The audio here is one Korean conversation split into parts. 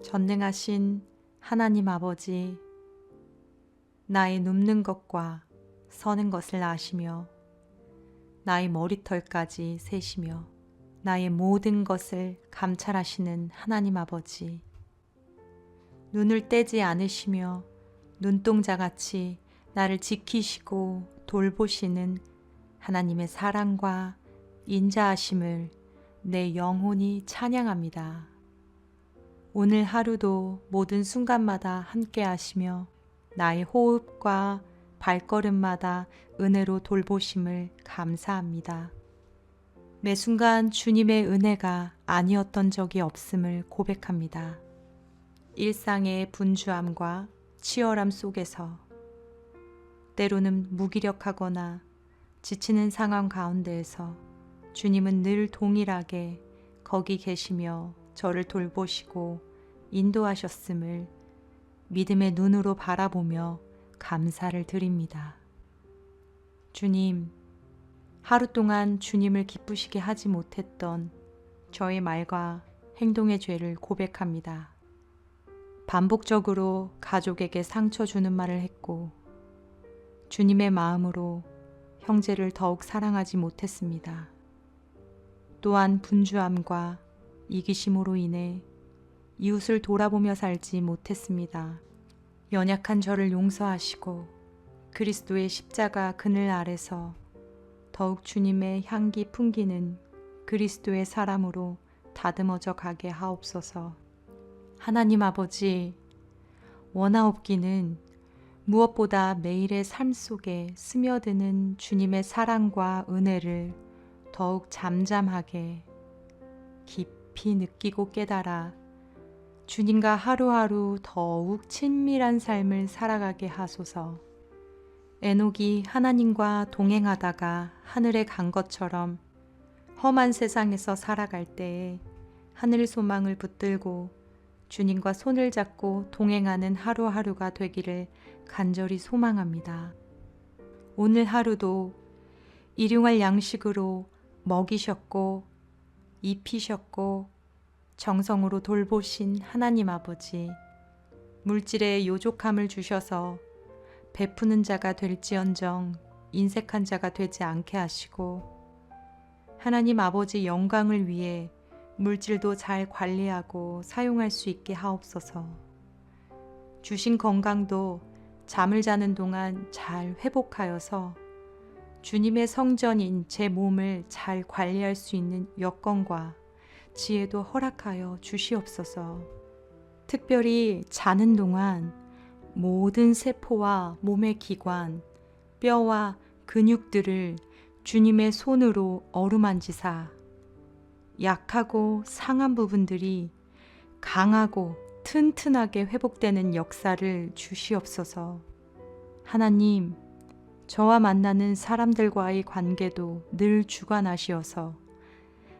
전능하신 하나님 아버지, 나의 눕는 것과 서는 것을 아시며 나의 머리털까지 세시며 나의 모든 것을 감찰하시는 하나님 아버지, 눈을 떼지 않으시며 눈동자같이 나를 지키시고 돌보시는 하나님의 사랑과 인자하심을 내 영혼이 찬양합니다. 오늘 하루도 모든 순간마다 함께 하시며 나의 호흡과 발걸음마다 은혜로 돌보심을 감사합니다. 매 순간 주님의 은혜가 아니었던 적이 없음을 고백합니다. 일상의 분주함과 치열함 속에서 때로는 무기력하거나 지치는 상황 가운데에서 주님은 늘 동일하게 거기 계시며 저를 돌보시고 인도하셨음을 믿음의 눈으로 바라보며 감사를 드립니다. 주님, 하루 동안 주님을 기쁘시게 하지 못했던 저의 말과 행동의 죄를 고백합니다. 반복적으로 가족에게 상처 주는 말을 했고 주님의 마음으로 형제를 더욱 사랑하지 못했습니다. 또한 분주함과 이기심으로 인해 이웃을 돌아보며 살지 못했습니다. 연약한 저를 용서하시고 그리스도의 십자가 그늘 아래서 더욱 주님의 향기 풍기는 그리스도의 사람으로 다듬어져 가게 하옵소서. 하나님 아버지, 원하옵기는 무엇보다 매일의 삶 속에 스며드는 주님의 사랑과 은혜를 더욱 잠잠하게 깊이 느끼고 깨달아 주님과 하루하루 더욱 친밀한 삶을 살아가게 하소서. 에녹이 하나님과 동행하다가 하늘에 간 것처럼 험한 세상에서 살아갈 때에 하늘 소망을 붙들고 주님과 손을 잡고 동행하는 하루하루가 되기를 간절히 소망합니다. 오늘 하루도 일용할 양식으로 먹이셨고 입히셨고 정성으로 돌보신 하나님 아버지, 물질의 요족함을 주셔서 베푸는 자가 될지언정 인색한 자가 되지 않게 하시고 하나님 아버지 영광을 위해 물질도 잘 관리하고 사용할 수 있게 하옵소서. 주신 건강도 잠을 자는 동안 잘 회복하여서 주님의 성전인 제 몸을 잘 관리할 수 있는 여건과 지혜도 허락하여 주시옵소서. 특별히 자는 동안 모든 세포와 몸의 기관, 뼈와 근육들을 주님의 손으로 어루만지사 약하고 상한 부분들이 강하고 튼튼하게 회복되는 역사를 주시옵소서. 하나님, 저와 만나는 사람들과의 관계도 늘 주관하시어서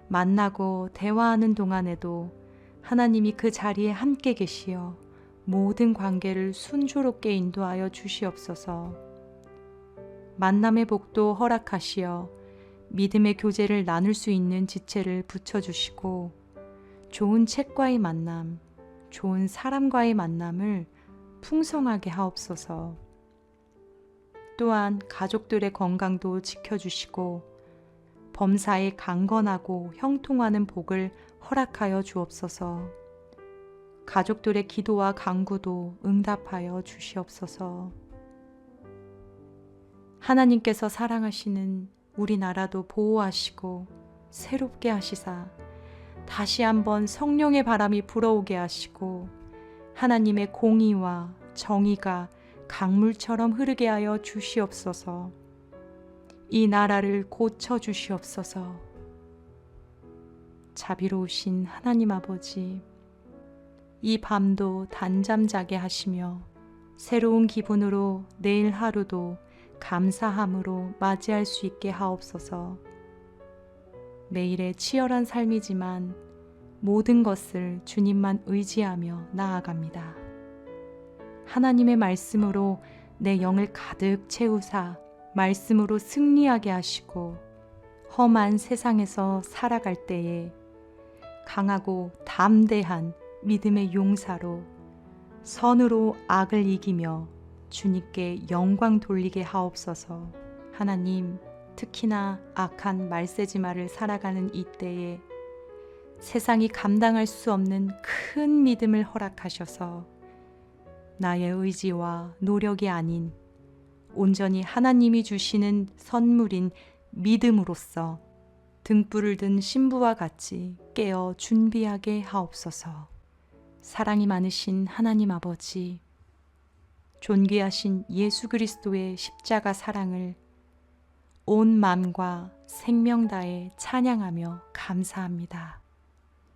만나고 대화하는 동안에도 하나님이 그 자리에 함께 계시어 모든 관계를 순조롭게 인도하여 주시옵소서. 만남의 복도 허락하시어 믿음의 교제를 나눌 수 있는 지체를 붙여주시고 좋은 책과의 만남, 좋은 사람과의 만남을 풍성하게 하옵소서. 또한 가족들의 건강도 지켜주시고 범사에 강건하고 형통하는 복을 허락하여 주옵소서. 가족들의 기도와 간구도 응답하여 주시옵소서. 하나님께서 사랑하시는 우리나라도 보호하시고 새롭게 하시사 다시 한번 성령의 바람이 불어오게 하시고 하나님의 공의와 정의가 강물처럼 흐르게 하여 주시옵소서. 이 나라를 고쳐 주시옵소서. 자비로우신 하나님 아버지, 이 밤도 단잠 자게 하시며 새로운 기분으로 내일 하루도 감사함으로 맞이할 수 있게 하옵소서. 매일의 치열한 삶이지만 모든 것을 주님만 의지하며 나아갑니다. 하나님의 말씀으로 내 영을 가득 채우사 말씀으로 승리하게 하시고 험한 세상에서 살아갈 때에 강하고 담대한 믿음의 용사로 선으로 악을 이기며 주님께 영광 돌리게 하옵소서. 하나님, 특히나 악한 말세지마를 살아가는 이때에 세상이 감당할 수 없는 큰 믿음을 허락하셔서 나의 의지와 노력이 아닌 온전히 하나님이 주시는 선물인 믿음으로써 등불을 든 신부와 같이 깨어 준비하게 하옵소서. 사랑이 많으신 하나님 아버지, 존귀하신 예수 그리스도의 십자가 사랑을 온 마음과 생명 다해 찬양하며 감사합니다.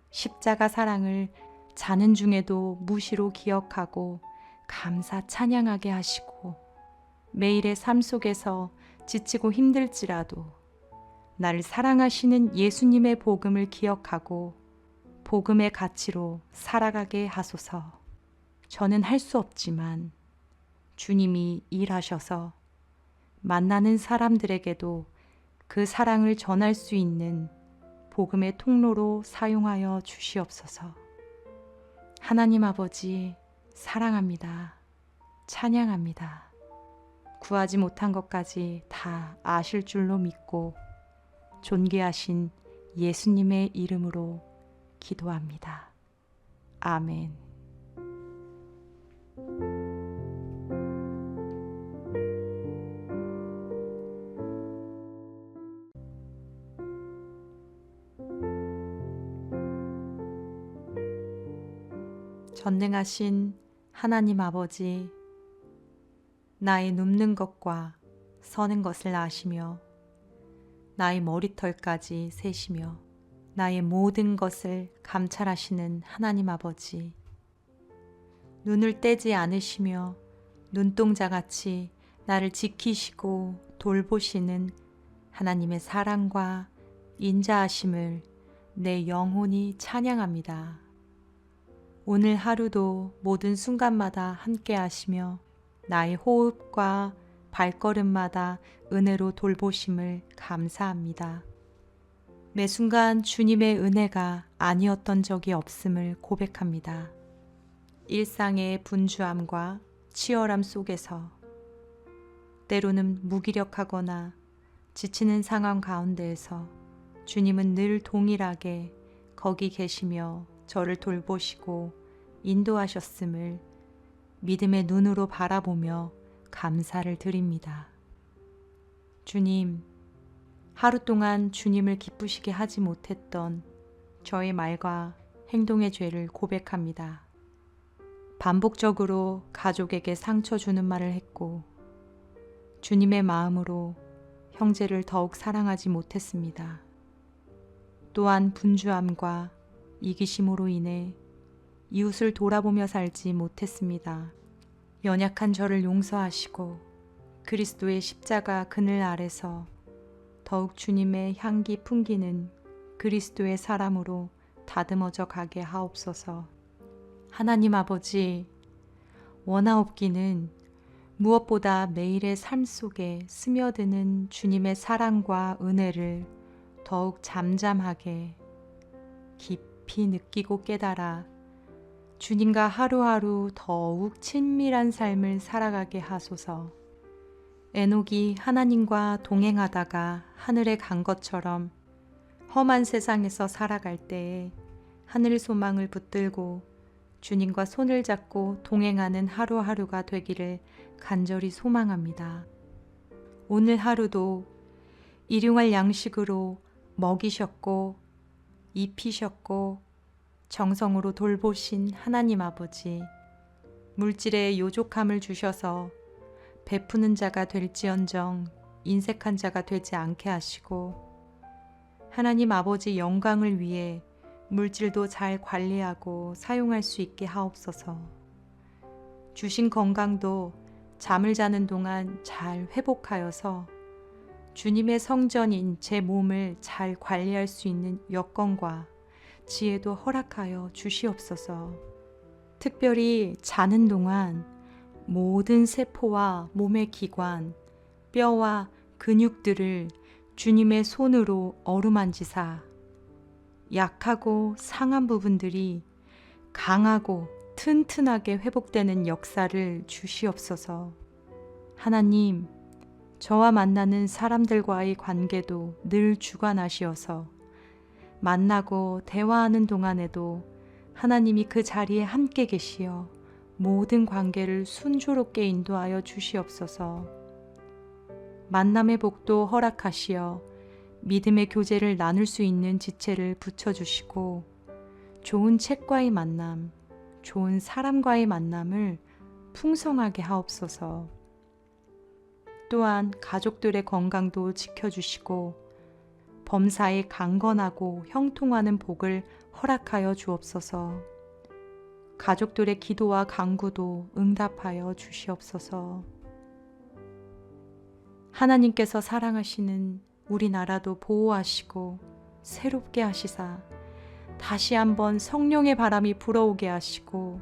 십자가 사랑을 자는 중에도 무시로 기억하고 감사 찬양하게 하시고 매일의 삶 속에서 지치고 힘들지라도 나를 사랑하시는 예수님의 복음을 기억하고 복음의 가치로 살아가게 하소서. 저는 할 수 없지만 주님이 일하셔서 만나는 사람들에게도 그 사랑을 전할 수 있는 복음의 통로로 사용하여 주시옵소서. 하나님 아버지, 사랑합니다. 찬양합니다. 구하지 못한 것까지 다 아실 줄로 믿고 존귀하신 예수님의 이름으로 기도합니다. 아멘. 전능하신 하나님 아버지, 나의 눕는 것과 서는 것을 아시며 나의 머리털까지 세시며 나의 모든 것을 감찰하시는 하나님 아버지, 눈을 떼지 않으시며 눈동자같이 나를 지키시고 돌보시는 하나님의 사랑과 인자하심을 내 영혼이 찬양합니다. 오늘 하루도 모든 순간마다 함께 하시며 나의 호흡과 발걸음마다 은혜로 돌보심을 감사합니다. 매 순간 주님의 은혜가 아니었던 적이 없음을 고백합니다. 일상의 분주함과 치열함 속에서 때로는 무기력하거나 지치는 상황 가운데에서 주님은 늘 동일하게 거기 계시며 저를 돌보시고 인도하셨음을 믿음의 눈으로 바라보며 감사를 드립니다. 주님, 하루 동안 주님을 기쁘시게 하지 못했던 저의 말과 행동의 죄를 고백합니다. 반복적으로 가족에게 상처 주는 말을 했고 주님의 마음으로 형제를 더욱 사랑하지 못했습니다. 또한 분주함과 이기심으로 인해 이웃을 돌아보며 살지 못했습니다. 연약한 저를 용서하시고 그리스도의 십자가 그늘 아래서 더욱 주님의 향기 풍기는 그리스도의 사람으로 다듬어져 가게 하옵소서. 하나님 아버지, 원하옵기는 무엇보다 매일의 삶 속에 스며드는 주님의 사랑과 은혜를 더욱 잠잠하게 깊이 느끼고 깨달아 주님과 하루하루 더욱 친밀한 삶을 살아가게 하소서. 에녹이 하나님과 동행하다가 하늘에 간 것처럼 험한 세상에서 살아갈 때에 하늘 소망을 붙들고 주님과 손을 잡고 동행하는 하루하루가 되기를 간절히 소망합니다. 오늘 하루도 일용할 양식으로 먹이셨고 입히셨고 정성으로 돌보신 하나님 아버지, 물질의 요족함을 주셔서 베푸는 자가 될지언정 인색한 자가 되지 않게 하시고 하나님 아버지 영광을 위해 물질도 잘 관리하고 사용할 수 있게 하옵소서. 주신 건강도 잠을 자는 동안 잘 회복하여서 주님의 성전인 제 몸을 잘 관리할 수 있는 여건과 지혜도 허락하여 주시옵소서. 특별히 자는 동안 모든 세포와 몸의 기관, 뼈와 근육들을 주님의 손으로 어루만지사 약하고 상한 부분들이 강하고 튼튼하게 회복되는 역사를 주시옵소서. 하나님, 저와 만나는 사람들과의 관계도 늘 주관하시어서 만나고 대화하는 동안에도 하나님이 그 자리에 함께 계시어 모든 관계를 순조롭게 인도하여 주시옵소서. 만남의 복도 허락하시어 믿음의 교제를 나눌 수 있는 지체를 붙여주시고 좋은 책과의 만남, 좋은 사람과의 만남을 풍성하게 하옵소서. 또한 가족들의 건강도 지켜주시고 범사에 강건하고 형통하는 복을 허락하여 주옵소서. 가족들의 기도와 간구도 응답하여 주시옵소서. 하나님께서 사랑하시는 우리나라도 보호하시고 새롭게 하시사 다시 한번 성령의 바람이 불어오게 하시고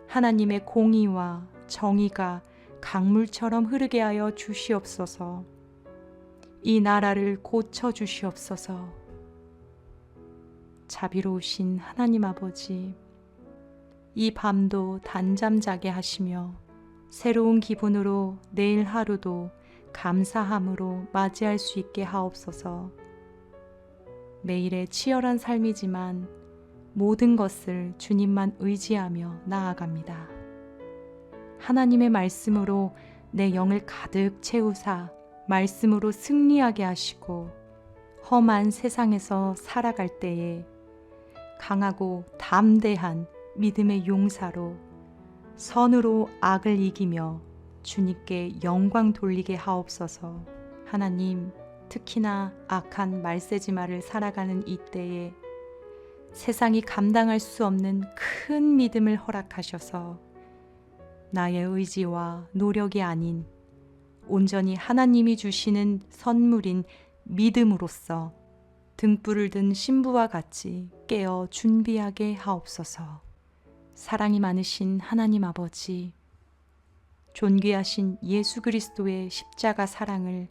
하나님의 공의와 정의가 강물처럼 흐르게 하여 주시옵소서. 이 나라를 고쳐 주시옵소서. 자비로우신 하나님 아버지, 이 밤도 단잠 자게 하시며 새로운 기분으로 내일 하루도 감사함으로 맞이할 수 있게 하옵소서. 매일의 치열한 삶이지만 모든 것을 주님만 의지하며 나아갑니다. 하나님의 말씀으로 내 영을 가득 채우사 말씀으로 승리하게 하시고 험한 세상에서 살아갈 때에 강하고 담대한 믿음의 용사로 선으로 악을 이기며 주님께 영광 돌리게 하옵소서. 하나님, 특히나 악한 말세지마를 살아가는 이때에 세상이 감당할 수 없는 큰 믿음을 허락하셔서 나의 의지와 노력이 아닌 온전히 하나님이 주시는 선물인 믿음으로써 등불을 든 신부와 같이 깨어 준비하게 하옵소서. 사랑이 많으신 하나님 아버지, 존귀하신 예수 그리스도의 십자가 사랑을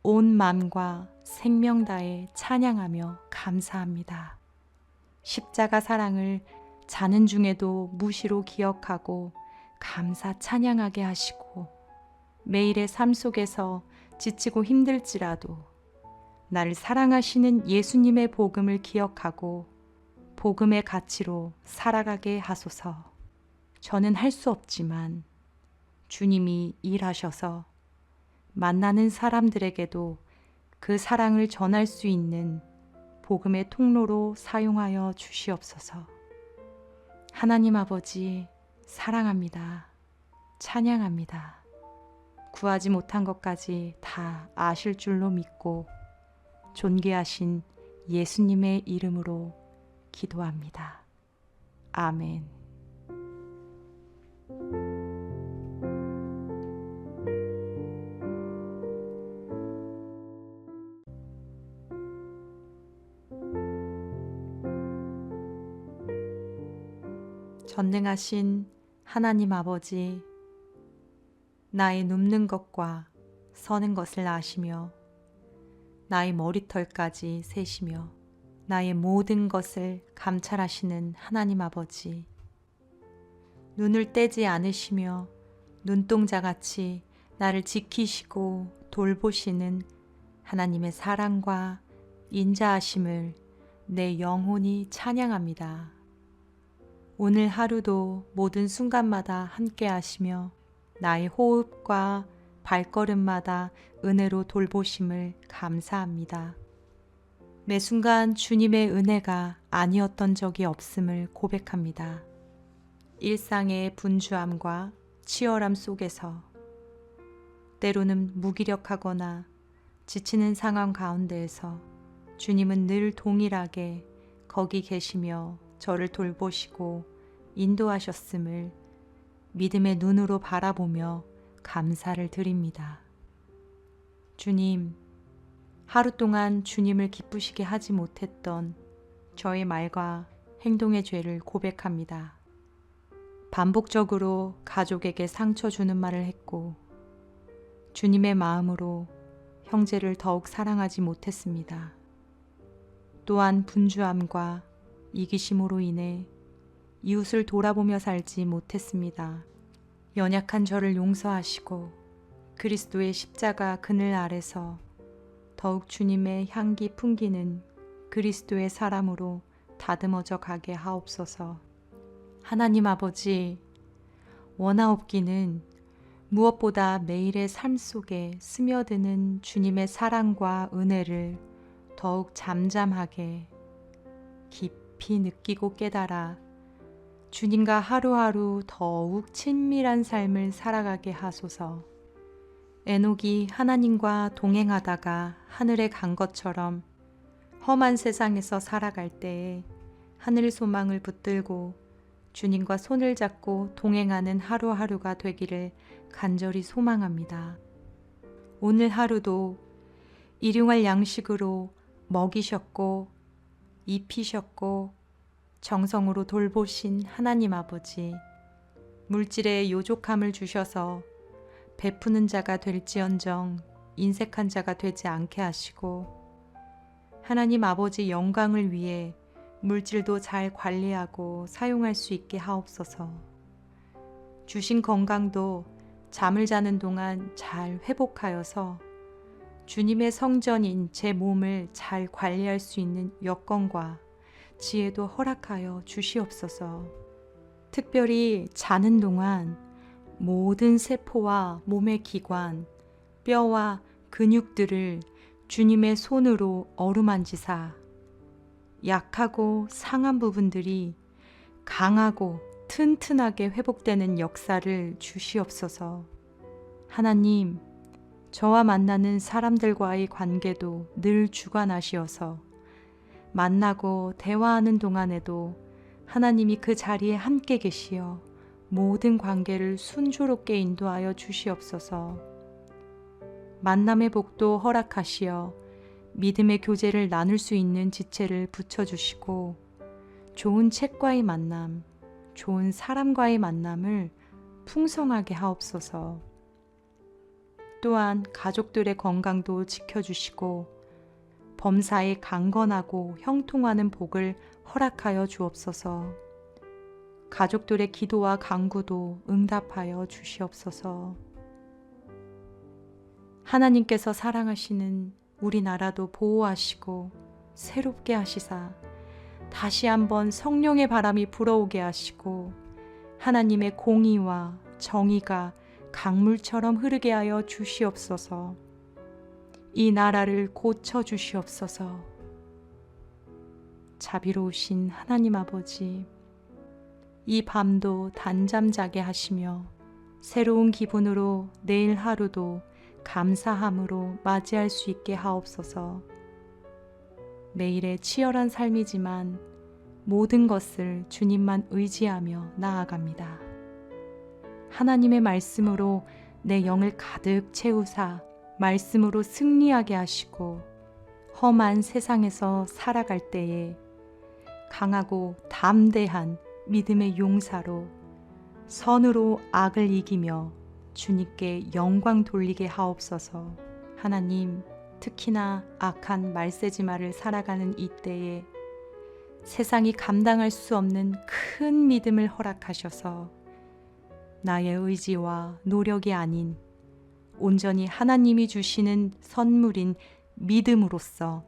온 마음과 생명 다해 찬양하며 감사합니다. 십자가 사랑을 자는 중에도 무시로 기억하고 감사 찬양하게 하시고 매일의 삶 속에서 지치고 힘들지라도 나를 사랑하시는 예수님의 복음을 기억하고 복음의 가치로 살아가게 하소서. 저는 할 수 없지만 주님이 일하셔서 만나는 사람들에게도 그 사랑을 전할 수 있는 복음의 통로로 사용하여 주시옵소서. 하나님 아버지, 사랑합니다. 찬양합니다. 구하지 못한 것까지 다 아실 줄로 믿고 존귀하신 예수님의 이름으로 기도합니다. 아멘. 전능하신 하나님 아버지, 나의 눕는 것과 서는 것을 아시며 나의 머리털까지 세시며 나의 모든 것을 감찰하시는 하나님 아버지, 눈을 떼지 않으시며 눈동자같이 나를 지키시고 돌보시는 하나님의 사랑과 인자하심을 내 영혼이 찬양합니다. 오늘 하루도 모든 순간마다 함께 하시며 나의 호흡과 발걸음마다 은혜로 돌보심을 감사합니다. 매 순간 주님의 은혜가 아니었던 적이 없음을 고백합니다. 일상의 분주함과 치열함 속에서 때로는 무기력하거나 지치는 상황 가운데에서 주님은 늘 동일하게 거기 계시며 저를 돌보시고 인도하셨음을 믿음의 눈으로 바라보며 감사를 드립니다. 주님, 하루 동안 주님을 기쁘시게 하지 못했던 저의 말과 행동의 죄를 고백합니다. 반복적으로 가족에게 상처 주는 말을 했고 주님의 마음으로 형제를 더욱 사랑하지 못했습니다. 또한 분주함과 이기심으로 인해 이웃을 돌아보며 살지 못했습니다. 연약한 저를 용서하시고 그리스도의 십자가 그늘 아래서 더욱 주님의 향기 풍기는 그리스도의 사람으로 다듬어져 가게 하옵소서. 하나님 아버지, 원하옵기는 무엇보다 매일의 삶 속에 스며드는 주님의 사랑과 은혜를 더욱 잠잠하게 깊이 느끼고 깨달아 주님과 하루하루 더욱 친밀한 삶을 살아가게 하소서. 에녹이 하나님과 동행하다가 하늘에 간 것처럼 험한 세상에서 살아갈 때에 하늘 소망을 붙들고 주님과 손을 잡고 동행하는 하루하루가 되기를 간절히 소망합니다. 오늘 하루도 일용할 양식으로 먹이셨고 입히셨고 정성으로 돌보신 하나님 아버지, 물질의 요족함을 주셔서 베푸는 자가 될지언정 인색한 자가 되지 않게 하시고 하나님 아버지 영광을 위해 물질도 잘 관리하고 사용할 수 있게 하옵소서. 주신 건강도 잠을 자는 동안 잘 회복하여서 주님의 성전인 제 몸을 잘 관리할 수 있는 여건과 지혜도 허락하여 주시옵소서. 특별히 자는 동안 모든 세포와 몸의 기관, 뼈와 근육들을 주님의 손으로 어루만지사 약하고 상한 부분들이 강하고 튼튼하게 회복되는 역사를 주시옵소서. 하나님, 저와 만나는 사람들과의 관계도 늘 주관하시어서 만나고 대화하는 동안에도 하나님이 그 자리에 함께 계시어 모든 관계를 순조롭게 인도하여 주시옵소서. 만남의 복도 허락하시어 믿음의 교제를 나눌 수 있는 지체를 붙여주시고 좋은 책과의 만남, 좋은 사람과의 만남을 풍성하게 하옵소서. 또한 가족들의 건강도 지켜주시고 범사에 강건하고 형통하는 복을 허락하여 주옵소서. 가족들의 기도와 간구도 응답하여 주시옵소서. 하나님께서 사랑하시는 우리나라도 보호하시고 새롭게 하시사 다시 한번 성령의 바람이 불어오게 하시고 하나님의 공의와 정의가 강물처럼 흐르게 하여 주시옵소서. 이 나라를 고쳐 주시옵소서. 자비로우신 하나님 아버지, 이 밤도 단잠 자게 하시며 새로운 기분으로 내일 하루도 감사함으로 맞이할 수 있게 하옵소서. 매일의 치열한 삶이지만 모든 것을 주님만 의지하며 나아갑니다. 하나님의 말씀으로 내 영을 가득 채우사 말씀으로 승리하게 하시고 험한 세상에서 살아갈 때에 강하고 담대한 믿음의 용사로 선으로 악을 이기며 주님께 영광 돌리게 하옵소서. 하나님, 특히나 악한 말세지마를 살아가는 이때에 세상이 감당할 수 없는 큰 믿음을 허락하셔서 나의 의지와 노력이 아닌 온전히 하나님이 주시는 선물인 믿음으로써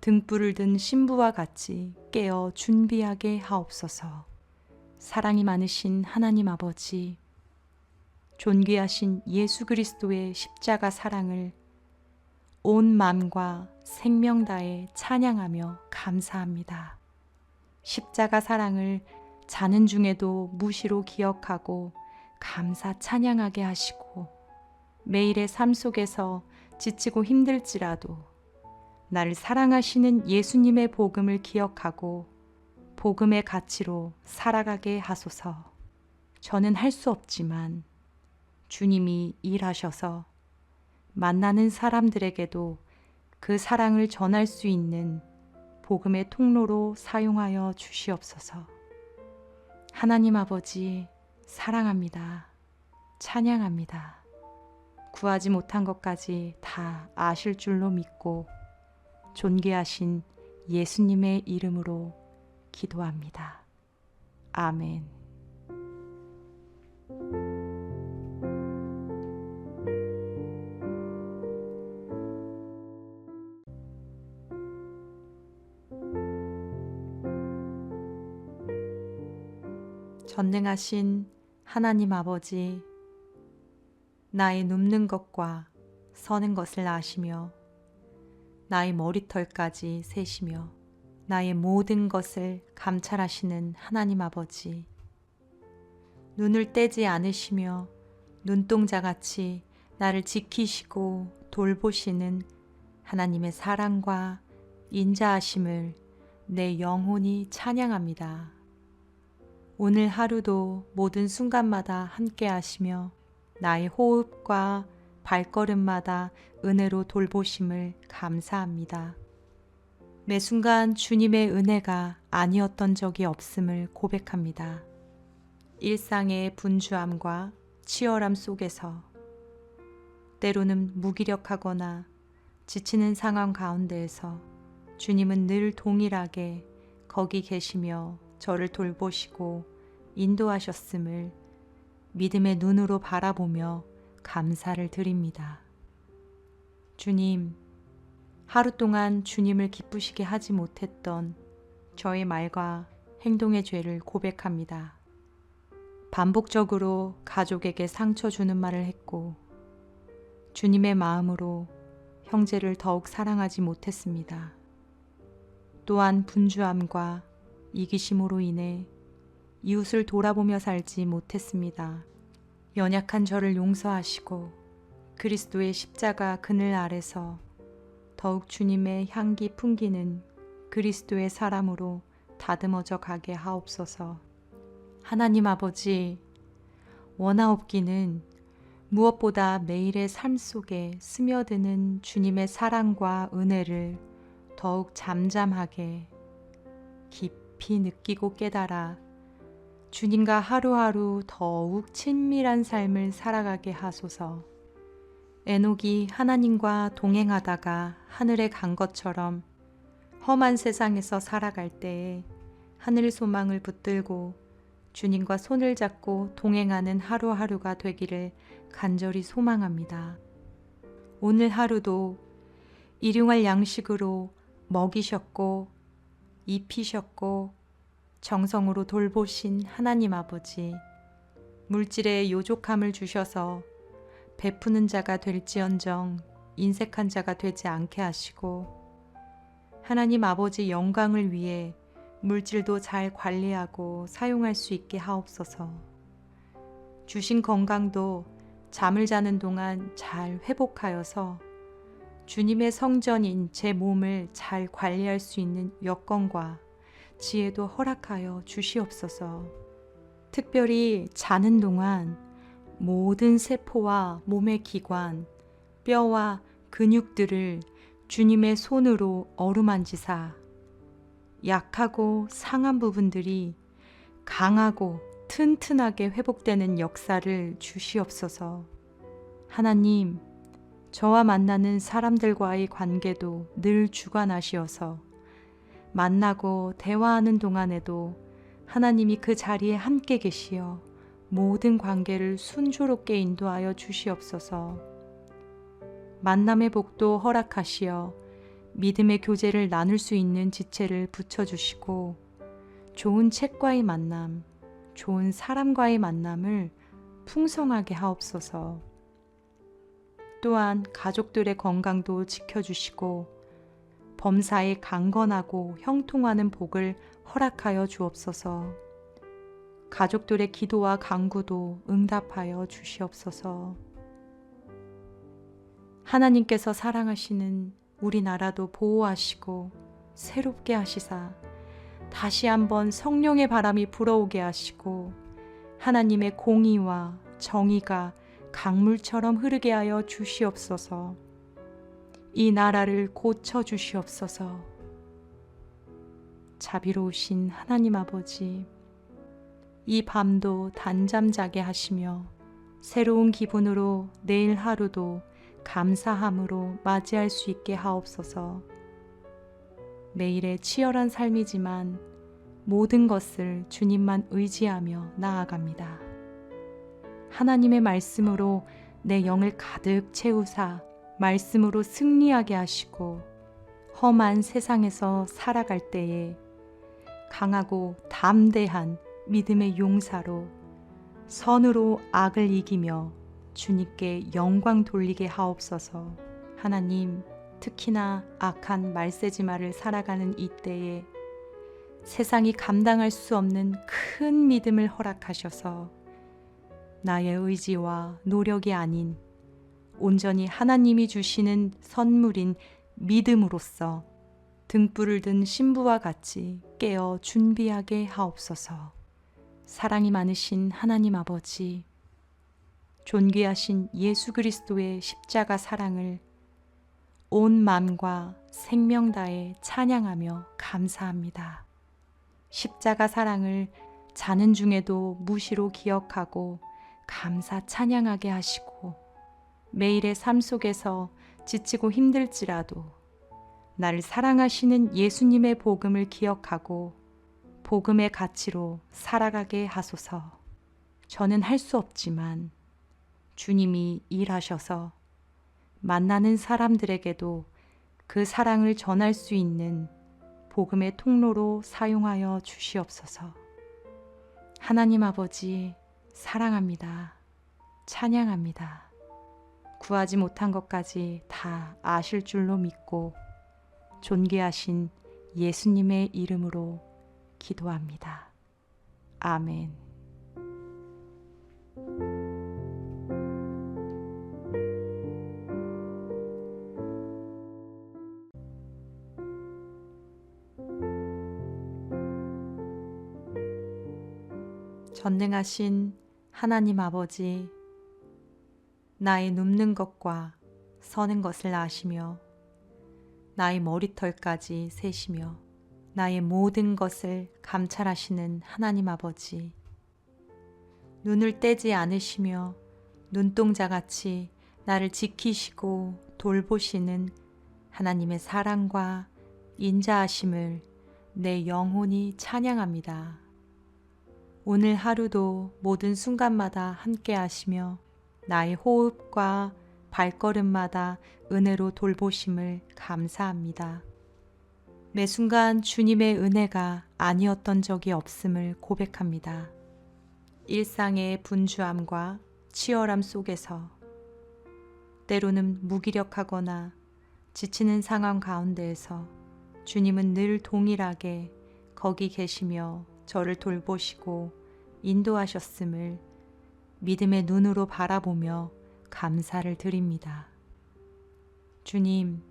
등불을 든 신부와 같이 깨어 준비하게 하옵소서. 사랑이 많으신 하나님 아버지, 존귀하신 예수 그리스도의 십자가 사랑을 온 마음과 생명 다해 찬양하며 감사합니다. 십자가 사랑을 자는 중에도 무시로 기억하고 감사 찬양하게 하시고 매일의 삶 속에서 지치고 힘들지라도 나를 사랑하시는 예수님의 복음을 기억하고 복음의 가치로 살아가게 하소서. 저는 할 수 없지만 주님이 일하셔서 만나는 사람들에게도 그 사랑을 전할 수 있는 복음의 통로로 사용하여 주시옵소서. 하나님 아버지, 사랑합니다. 찬양합니다. 구하지 못한 것까지 다 아실 줄로 믿고 존귀하신 예수님의 이름으로 기도합니다. 아멘. 전능하신 하나님 아버지, 나의 눕는 것과 서는 것을 아시며 나의 머리털까지 세시며 나의 모든 것을 감찰하시는 하나님 아버지, 눈을 떼지 않으시며 눈동자같이 나를 지키시고 돌보시는 하나님의 사랑과 인자하심을 내 영혼이 찬양합니다. 오늘 하루도 모든 순간마다 함께 하시며 나의 호흡과 발걸음마다 은혜로 돌보심을 감사합니다. 매 순간 주님의 은혜가 아니었던 적이 없음을 고백합니다. 일상의 분주함과 치열함 속에서 때로는 무기력하거나 지치는 상황 가운데에서 주님은 늘 동일하게 거기 계시며 저를 돌보시고 인도하셨음을 믿음의 눈으로 바라보며 감사를 드립니다. 주님, 하루 동안 주님을 기쁘시게 하지 못했던 저의 말과 행동의 죄를 고백합니다. 반복적으로 가족에게 상처 주는 말을 했고 주님의 마음으로 형제를 더욱 사랑하지 못했습니다. 또한 분주함과 이기심으로 인해 이웃을 돌아보며 살지 못했습니다. 연약한 저를 용서하시고 그리스도의 십자가 그늘 아래서 더욱 주님의 향기 풍기는 그리스도의 사람으로 다듬어져 가게 하옵소서. 하나님 아버지, 원하옵기는 무엇보다 매일의 삶 속에 스며드는 주님의 사랑과 은혜를 더욱 잠잠하게 깊이 느끼고 깨달아 주님과 하루하루 더욱 친밀한 삶을 살아가게 하소서. 에녹이 하나님과 동행하다가 하늘에 간 것처럼 험한 세상에서 살아갈 때에 하늘 소망을 붙들고 주님과 손을 잡고 동행하는 하루하루가 되기를 간절히 소망합니다. 오늘 하루도 일용할 양식으로 먹이셨고 입히셨고 정성으로 돌보신 하나님 아버지, 물질의 요족함을 주셔서 베푸는 자가 될지언정 인색한 자가 되지 않게 하시고 하나님 아버지 영광을 위해 물질도 잘 관리하고 사용할 수 있게 하옵소서. 주신 건강도 잠을 자는 동안 잘 회복하여서 주님의 성전인 제 몸을 잘 관리할 수 있는 여건과 지혜도 허락하여 주시옵소서. 특별히 자는 동안 모든 세포와 몸의 기관, 뼈와 근육들을 주님의 손으로 어루만지사 약하고 상한 부분들이 강하고 튼튼하게 회복되는 역사를 주시옵소서. 하나님, 저와 만나는 사람들과의 관계도 늘 주관하시어서 만나고 대화하는 동안에도 하나님이 그 자리에 함께 계시어 모든 관계를 순조롭게 인도하여 주시옵소서. 만남의 복도 허락하시어 믿음의 교제를 나눌 수 있는 지체를 붙여주시고 좋은 책과의 만남, 좋은 사람과의 만남을 풍성하게 하옵소서. 또한 가족들의 건강도 지켜주시고 범사에 강건하고 형통하는 복을 허락하여 주옵소서. 가족들의 기도와 간구도 응답하여 주시옵소서. 하나님께서 사랑하시는 우리나라도 보호하시고 새롭게 하시사 다시 한번 성령의 바람이 불어오게 하시고 하나님의 공의와 정의가 강물처럼 흐르게 하여 주시옵소서. 이 나라를 고쳐 주시옵소서. 자비로우신 하나님 아버지, 이 밤도 단잠 자게 하시며 새로운 기분으로 내일 하루도 감사함으로 맞이할 수 있게 하옵소서. 매일의 치열한 삶이지만 모든 것을 주님만 의지하며 나아갑니다. 하나님의 말씀으로 내 영을 가득 채우사 말씀으로 승리하게 하시고 험한 세상에서 살아갈 때에 강하고 담대한 믿음의 용사로 선으로 악을 이기며 주님께 영광 돌리게 하옵소서. 하나님, 특히나 악한 말세지마를 살아가는 이때에 세상이 감당할 수 없는 큰 믿음을 허락하셔서 나의 의지와 노력이 아닌 온전히 하나님이 주시는 선물인 믿음으로써 등불을 든 신부와 같이 깨어 준비하게 하옵소서. 사랑이 많으신 하나님 아버지, 존귀하신 예수 그리스도의 십자가 사랑을 온 마음과 생명 다해 찬양하며 감사합니다. 십자가 사랑을 자는 중에도 무시로 기억하고 감사 찬양하게 하시고 매일의 삶 속에서 지치고 힘들지라도 나를 사랑하시는 예수님의 복음을 기억하고 복음의 가치로 살아가게 하소서. 저는 할 수 없지만 주님이 일하셔서 만나는 사람들에게도 그 사랑을 전할 수 있는 복음의 통로로 사용하여 주시옵소서. 하나님 아버지, 사랑합니다. 찬양합니다. 구하지 못한 것까지 다 아실 줄로 믿고 존귀하신 예수님의 이름으로 기도합니다. 아멘. 전능하신 하나님 아버지, 나의 눕는 것과 서는 것을 아시며 나의 머리털까지 세시며 나의 모든 것을 감찰하시는 하나님 아버지, 눈을 떼지 않으시며 눈동자같이 나를 지키시고 돌보시는 하나님의 사랑과 인자하심을 내 영혼이 찬양합니다. 오늘 하루도 모든 순간마다 함께 하시며 나의 호흡과 발걸음마다 은혜로 돌보심을 감사합니다. 매 순간 주님의 은혜가 아니었던 적이 없음을 고백합니다. 일상의 분주함과 치열함 속에서 때로는 무기력하거나 지치는 상황 가운데에서 주님은 늘 동일하게 거기 계시며 저를 돌보시고 인도하셨음을 믿음의 눈으로 바라보며 감사를 드립니다. 주님,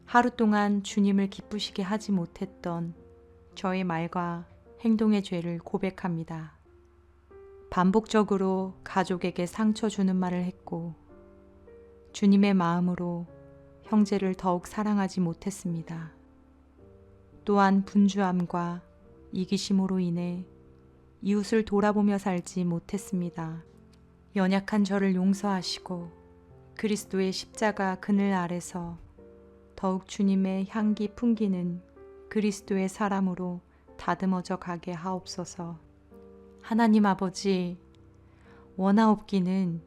하루 동안 주님을 기쁘시게 하지 못했던 저의 말과 행동의 죄를 고백합니다. 반복적으로 가족에게 상처 주는 말을 했고 주님의 마음으로 형제를 더욱 사랑하지 못했습니다. 또한 분주함과 이기심으로 인해 이웃을 돌아보며 살지 못했습니다. 연약한 저를 용서하시고 그리스도의 십자가 그늘 아래서 더욱 주님의 향기 풍기는 그리스도의 사람으로 다듬어져 가게 하옵소서. 하나님 아버지, 원하옵기는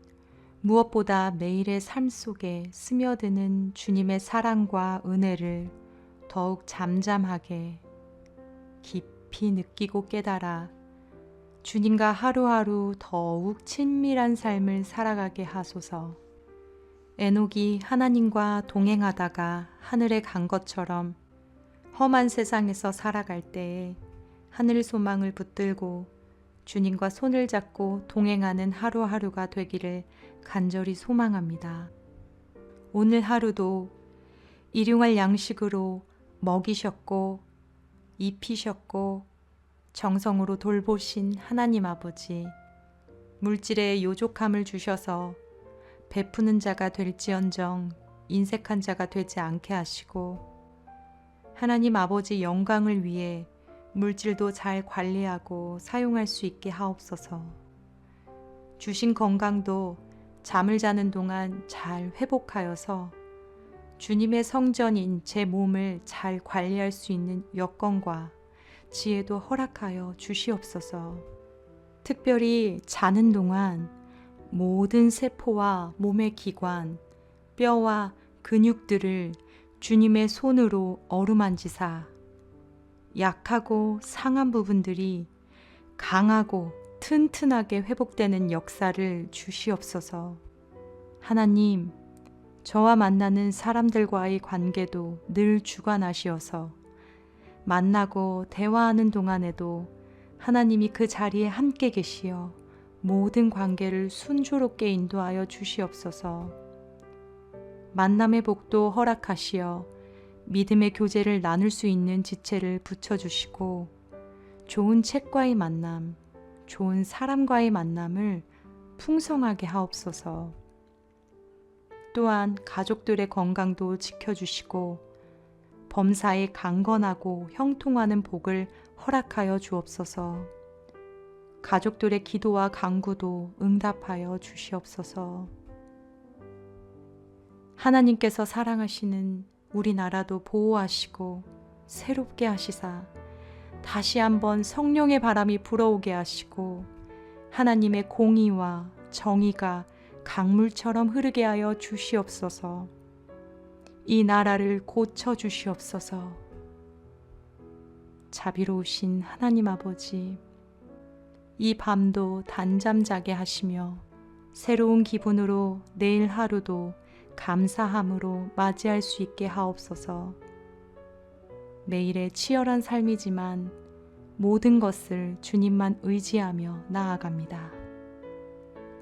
무엇보다 매일의 삶 속에 스며드는 주님의 사랑과 은혜를 더욱 잠잠하게 깊이 느끼고 깨달아 주님과 하루하루 더욱 친밀한 삶을 살아가게 하소서. 에녹이 하나님과 동행하다가 하늘에 간 것처럼 험한 세상에서 살아갈 때에 하늘 소망을 붙들고 주님과 손을 잡고 동행하는 하루하루가 되기를 간절히 소망합니다. 오늘 하루도 일용할 양식으로 먹이셨고 입히셨고 정성으로 돌보신 하나님 아버지, 물질의 요족함을 주셔서 베푸는 자가 될지언정 인색한 자가 되지 않게 하시고 하나님 아버지 영광을 위해 물질도 잘 관리하고 사용할 수 있게 하옵소서. 주신 건강도 잠을 자는 동안 잘 회복하여서 주님의 성전인 제 몸을 잘 관리할 수 있는 여건과 지혜도 허락하여 주시옵소서. 특별히 자는 동안 모든 세포와 몸의 기관, 뼈와 근육들을 주님의 손으로 어루만지사 약하고 상한 부분들이 강하고 튼튼하게 회복되는 역사를 주시옵소서. 하나님, 저와 만나는 사람들과의 관계도 늘 주관하시어서 만나고 대화하는 동안에도 하나님이 그 자리에 함께 계시어 모든 관계를 순조롭게 인도하여 주시옵소서. 만남의 복도 허락하시어 믿음의 교제를 나눌 수 있는 지체를 붙여주시고 좋은 책과의 만남, 좋은 사람과의 만남을 풍성하게 하옵소서. 또한 가족들의 건강도 지켜주시고 범사에 강건하고 형통하는 복을 허락하여 주옵소서. 가족들의 기도와 간구도 응답하여 주시옵소서. 하나님께서 사랑하시는 우리나라도 보호하시고 새롭게 하시사 다시 한번 성령의 바람이 불어오게 하시고 하나님의 공의와 정의가 강물처럼 흐르게 하여 주시옵소서. 이 나라를 고쳐 주시옵소서. 자비로우신 하나님 아버지, 이 밤도 단잠 자게 하시며 새로운 기분으로 내일 하루도 감사함으로 맞이할 수 있게 하옵소서. 매일의 치열한 삶이지만 모든 것을 주님만 의지하며 나아갑니다.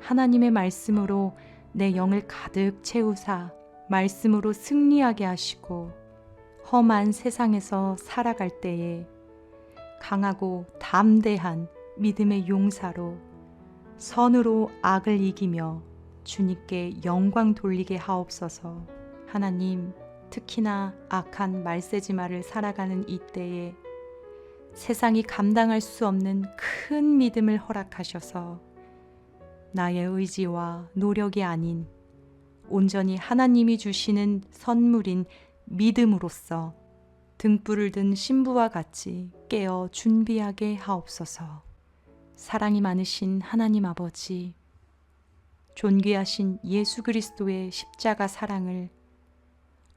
하나님의 말씀으로 내 영을 가득 채우사 말씀으로 승리하게 하시고 험한 세상에서 살아갈 때에 강하고 담대한 믿음의 용사로 선으로 악을 이기며 주님께 영광 돌리게 하옵소서. 하나님, 특히나 악한 말세지마를 살아가는 이때에 세상이 감당할 수 없는 큰 믿음을 허락하셔서 나의 의지와 노력이 아닌 온전히 하나님이 주시는 선물인 믿음으로써 등불을 든 신부와 같이 깨어 준비하게 하옵소서. 사랑이 많으신 하나님 아버지, 존귀하신 예수 그리스도의 십자가 사랑을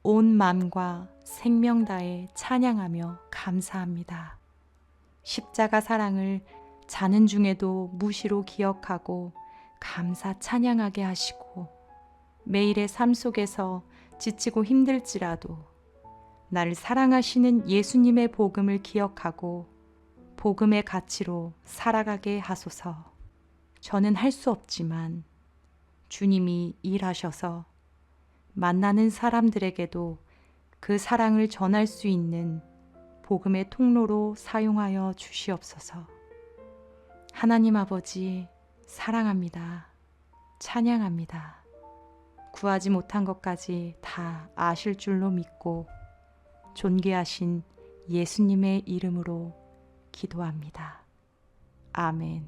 온 마음과 생명 다해 찬양하며 감사합니다. 십자가 사랑을 자는 중에도 무시로 기억하고 감사 찬양하게 하시고 매일의 삶 속에서 지치고 힘들지라도 나를 사랑하시는 예수님의 복음을 기억하고 복음의 가치로 살아가게 하소서. 저는 할 수 없지만 주님이 일하셔서 만나는 사람들에게도 그 사랑을 전할 수 있는 복음의 통로로 사용하여 주시옵소서. 하나님 아버지, 사랑합니다. 찬양합니다. 구하지 못한 것까지 다 아실 줄로 믿고 존귀하신 예수님의 이름으로 기도합니다. 아멘.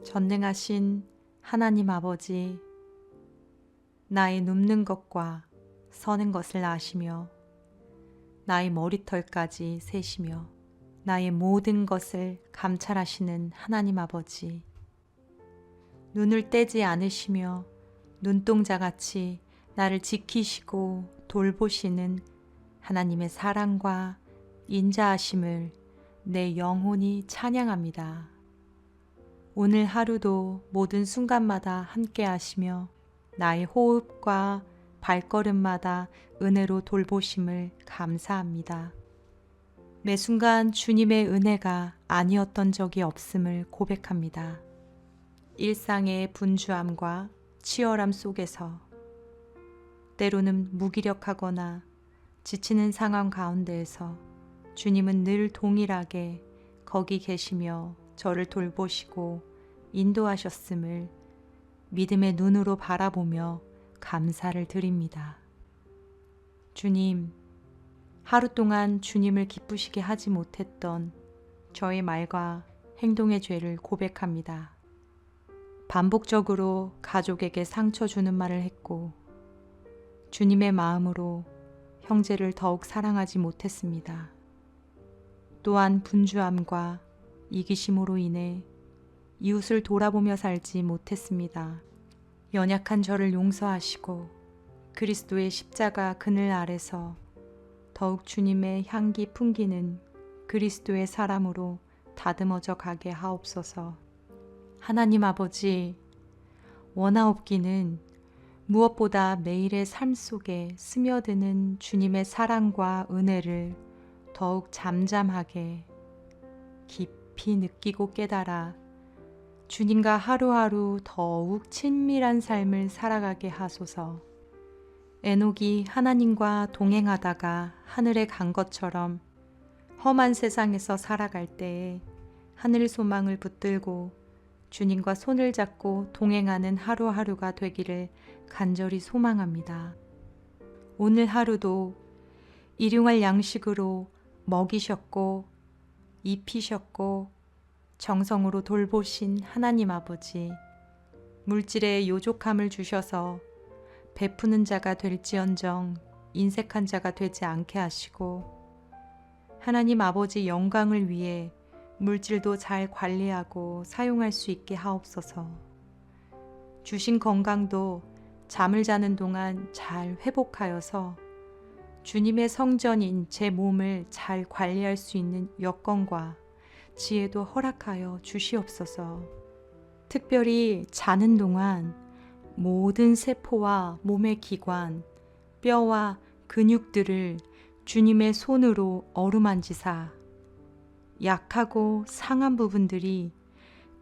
전능하신 하나님 아버지, 나의 눕는 것과 서는 것을 아시며 나의 머리털까지 세시며 나의 모든 것을 감찰하시는 하나님 아버지, 눈을 떼지 않으시며 눈동자같이 나를 지키시고 돌보시는 하나님의 사랑과 인자하심을 내 영혼이 찬양합니다. 오늘 하루도 모든 순간마다 함께 하시며 나의 호흡과 발걸음마다 은혜로 돌보심을 감사합니다. 매 순간 주님의 은혜가 아니었던 적이 없음을 고백합니다. 일상의 분주함과 치열함 속에서 때로는 무기력하거나 지치는 상황 가운데에서 주님은 늘 동일하게 거기 계시며 저를 돌보시고 인도하셨음을 믿음의 눈으로 바라보며 감사를 드립니다. 주님, 하루 동안 주님을 기쁘시게 하지 못했던 저의 말과 행동의 죄를 고백합니다. 반복적으로 가족에게 상처 주는 말을 했고 주님의 마음으로 형제를 더욱 사랑하지 못했습니다. 또한 분주함과 이기심으로 인해 이웃을 돌아보며 살지 못했습니다. 연약한 저를 용서하시고 그리스도의 십자가 그늘 아래서 더욱 주님의 향기 풍기는 그리스도의 사람으로 다듬어져 가게 하옵소서. 하나님 아버지, 원하옵기는 무엇보다 매일의 삶 속에 스며드는 주님의 사랑과 은혜를 더욱 잠잠하게 깊이 느끼고 깨달아 주님과 하루하루 더욱 친밀한 삶을 살아가게 하소서. 에녹이 하나님과 동행하다가 하늘에 간 것처럼 험한 세상에서 살아갈 때에 하늘 소망을 붙들고 주님과 손을 잡고 동행하는 하루하루가 되기를 간절히 소망합니다. 오늘 하루도 일용할 양식으로 먹이셨고 입히셨고 정성으로 돌보신 하나님 아버지, 물질의 요족함을 주셔서 베푸는 자가 될지언정 인색한 자가 되지 않게 하시고 하나님 아버지 영광을 위해 물질도 잘 관리하고 사용할 수 있게 하옵소서. 주신 건강도 잠을 자는 동안 잘 회복하여서 주님의 성전인 제 몸을 잘 관리할 수 있는 여건과 지혜도 허락하여 주시옵소서. 특별히 자는 동안 모든 세포와 몸의 기관, 뼈와 근육들을 주님의 손으로 어루만지사 약하고 상한 부분들이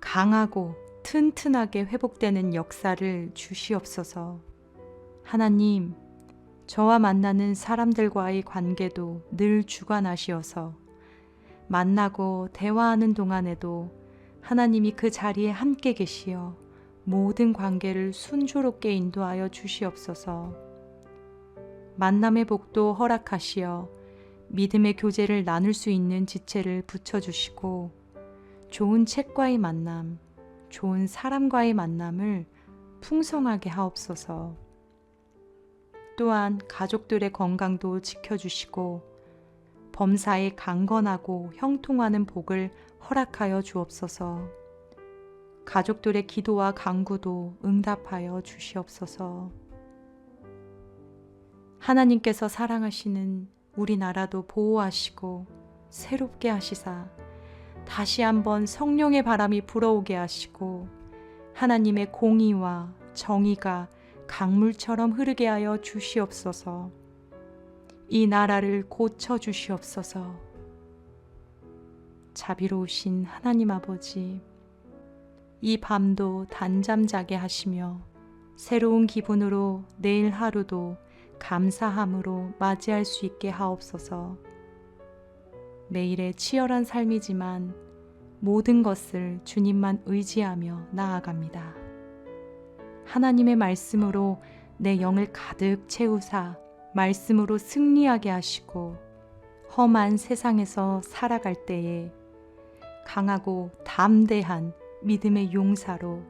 강하고 튼튼하게 회복되는 역사를 주시옵소서. 하나님, 저와 만나는 사람들과의 관계도 늘 주관하시어서 만나고 대화하는 동안에도 하나님이 그 자리에 함께 계시어 모든 관계를 순조롭게 인도하여 주시옵소서. 만남의 복도 허락하시어 믿음의 교제를 나눌 수 있는 지체를 붙여주시고 좋은 책과의 만남, 좋은 사람과의 만남을 풍성하게 하옵소서. 또한 가족들의 건강도 지켜주시고 범사에 강건하고 형통하는 복을 허락하여 주옵소서. 가족들의 기도와 간구도 응답하여 주시옵소서. 하나님께서 사랑하시는 우리나라도 보호하시고 새롭게 하시사 다시 한번 성령의 바람이 불어오게 하시고 하나님의 공의와 정의가 강물처럼 흐르게 하여 주시옵소서. 이 나라를 고쳐 주시옵소서. 자비로우신 하나님 아버지, 이 밤도 단잠 자게 하시며 새로운 기분으로 내일 하루도 감사함으로 맞이할 수 있게 하옵소서. 매일의 치열한 삶이지만 모든 것을 주님만 의지하며 나아갑니다. 하나님의 말씀으로 내 영을 가득 채우사 말씀으로 승리하게 하시고 험한 세상에서 살아갈 때에 강하고 담대한 믿음의 용사로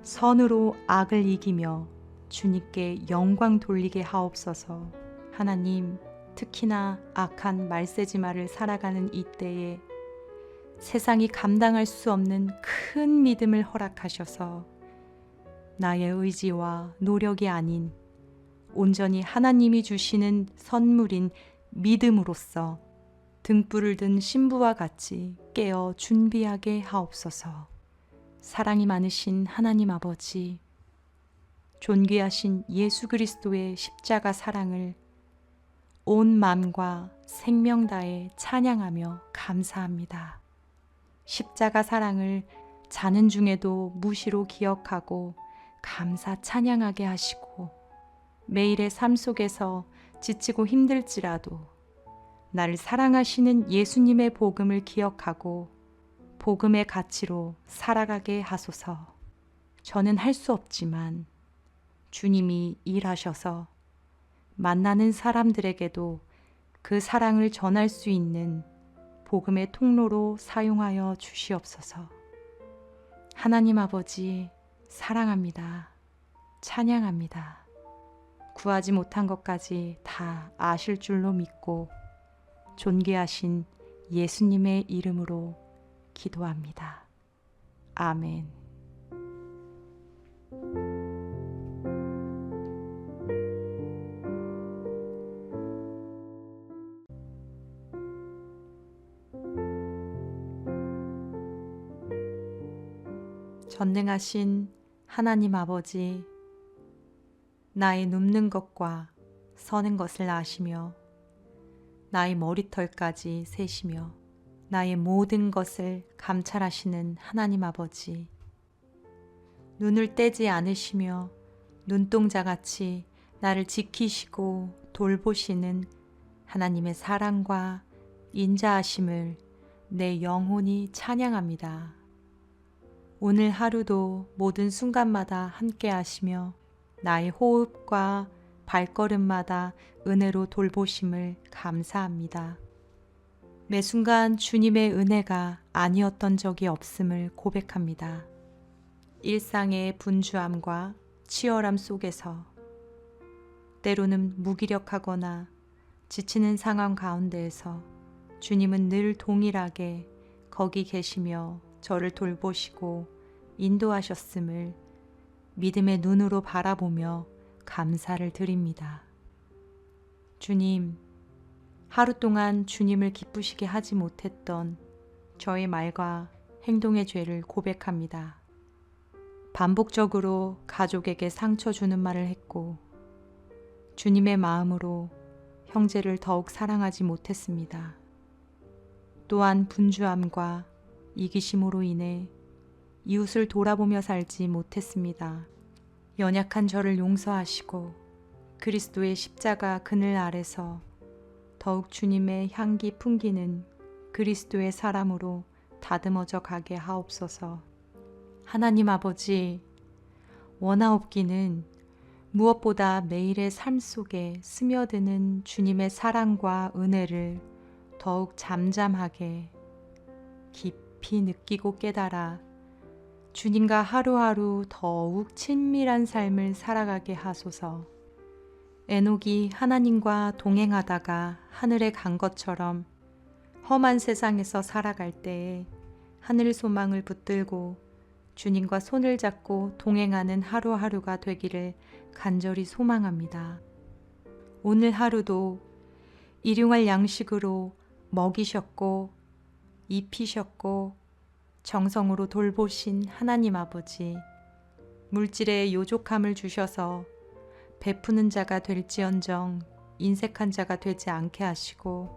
선으로 악을 이기며 주님께 영광 돌리게 하옵소서. 하나님, 특히나 악한 말세지마를 살아가는 이때에 세상이 감당할 수 없는 큰 믿음을 허락하셔서 나의 의지와 노력이 아닌 온전히 하나님이 주시는 선물인 믿음으로써 등불을 든 신부와 같이 깨어 준비하게 하옵소서. 사랑이 많으신 하나님 아버지, 존귀하신 예수 그리스도의 십자가 사랑을 온 마음과 생명 다해 찬양하며 감사합니다. 십자가 사랑을 자는 중에도 무시로 기억하고 감사 찬양하게 하시고 매일의 삶 속에서 지치고 힘들지라도 나를 사랑하시는 예수님의 복음을 기억하고 복음의 가치로 살아가게 하소서. 저는 할 수 없지만 주님이 일하셔서 만나는 사람들에게도 그 사랑을 전할 수 있는 복음의 통로로 사용하여 주시옵소서. 하나님 아버지, 사랑합니다. 찬양합니다. 구하지 못한 것까지 다 아실 줄로 믿고 존귀하신 예수님의 이름으로 기도합니다. 아멘. 전능하신 하나님 아버지, 나의 눕는 것과 서는 것을 아시며 나의 머리털까지 세시며 나의 모든 것을 감찰하시는 하나님 아버지, 눈을 떼지 않으시며 눈동자같이 나를 지키시고 돌보시는 하나님의 사랑과 인자하심을 내 영혼이 찬양합니다. 오늘 하루도 모든 순간마다 함께 하시며 나의 호흡과 발걸음마다 은혜로 돌보심을 감사합니다. 매 순간 주님의 은혜가 아니었던 적이 없음을 고백합니다. 일상의 분주함과 치열함 속에서 때로는 무기력하거나 지치는 상황 가운데에서 주님은 늘 동일하게 거기 계시며 저를 돌보시고 인도하셨음을 믿음의 눈으로 바라보며 감사를 드립니다. 주님, 하루 동안 주님을 기쁘시게 하지 못했던 저의 말과 행동의 죄를 고백합니다. 반복적으로 가족에게 상처 주는 말을 했고 주님의 마음으로 형제를 더욱 사랑하지 못했습니다. 또한 분주함과 이기심으로 인해 이웃을 돌아보며 살지 못했습니다. 연약한 저를 용서하시고 그리스도의 십자가 그늘 아래서 더욱 주님의 향기 풍기는 그리스도의 사람으로 다듬어져 가게 하옵소서. 하나님 아버지, 원하옵기는 무엇보다 매일의 삶 속에 스며드는 주님의 사랑과 은혜를 더욱 잠잠하게 깊이 느끼고 깨달아 주님과 하루하루 더욱 친밀한 삶을 살아가게 하소서. 에녹이 하나님과 동행하다가 하늘에 간 것처럼 험한 세상에서 살아갈 때에 하늘 소망을 붙들고 주님과 손을 잡고 동행하는 하루하루가 되기를 간절히 소망합니다. 오늘 하루도 일용할 양식으로 먹이셨고 입히셨고 정성으로 돌보신 하나님 아버지, 물질의 요족함을 주셔서 베푸는 자가 될지언정 인색한 자가 되지 않게 하시고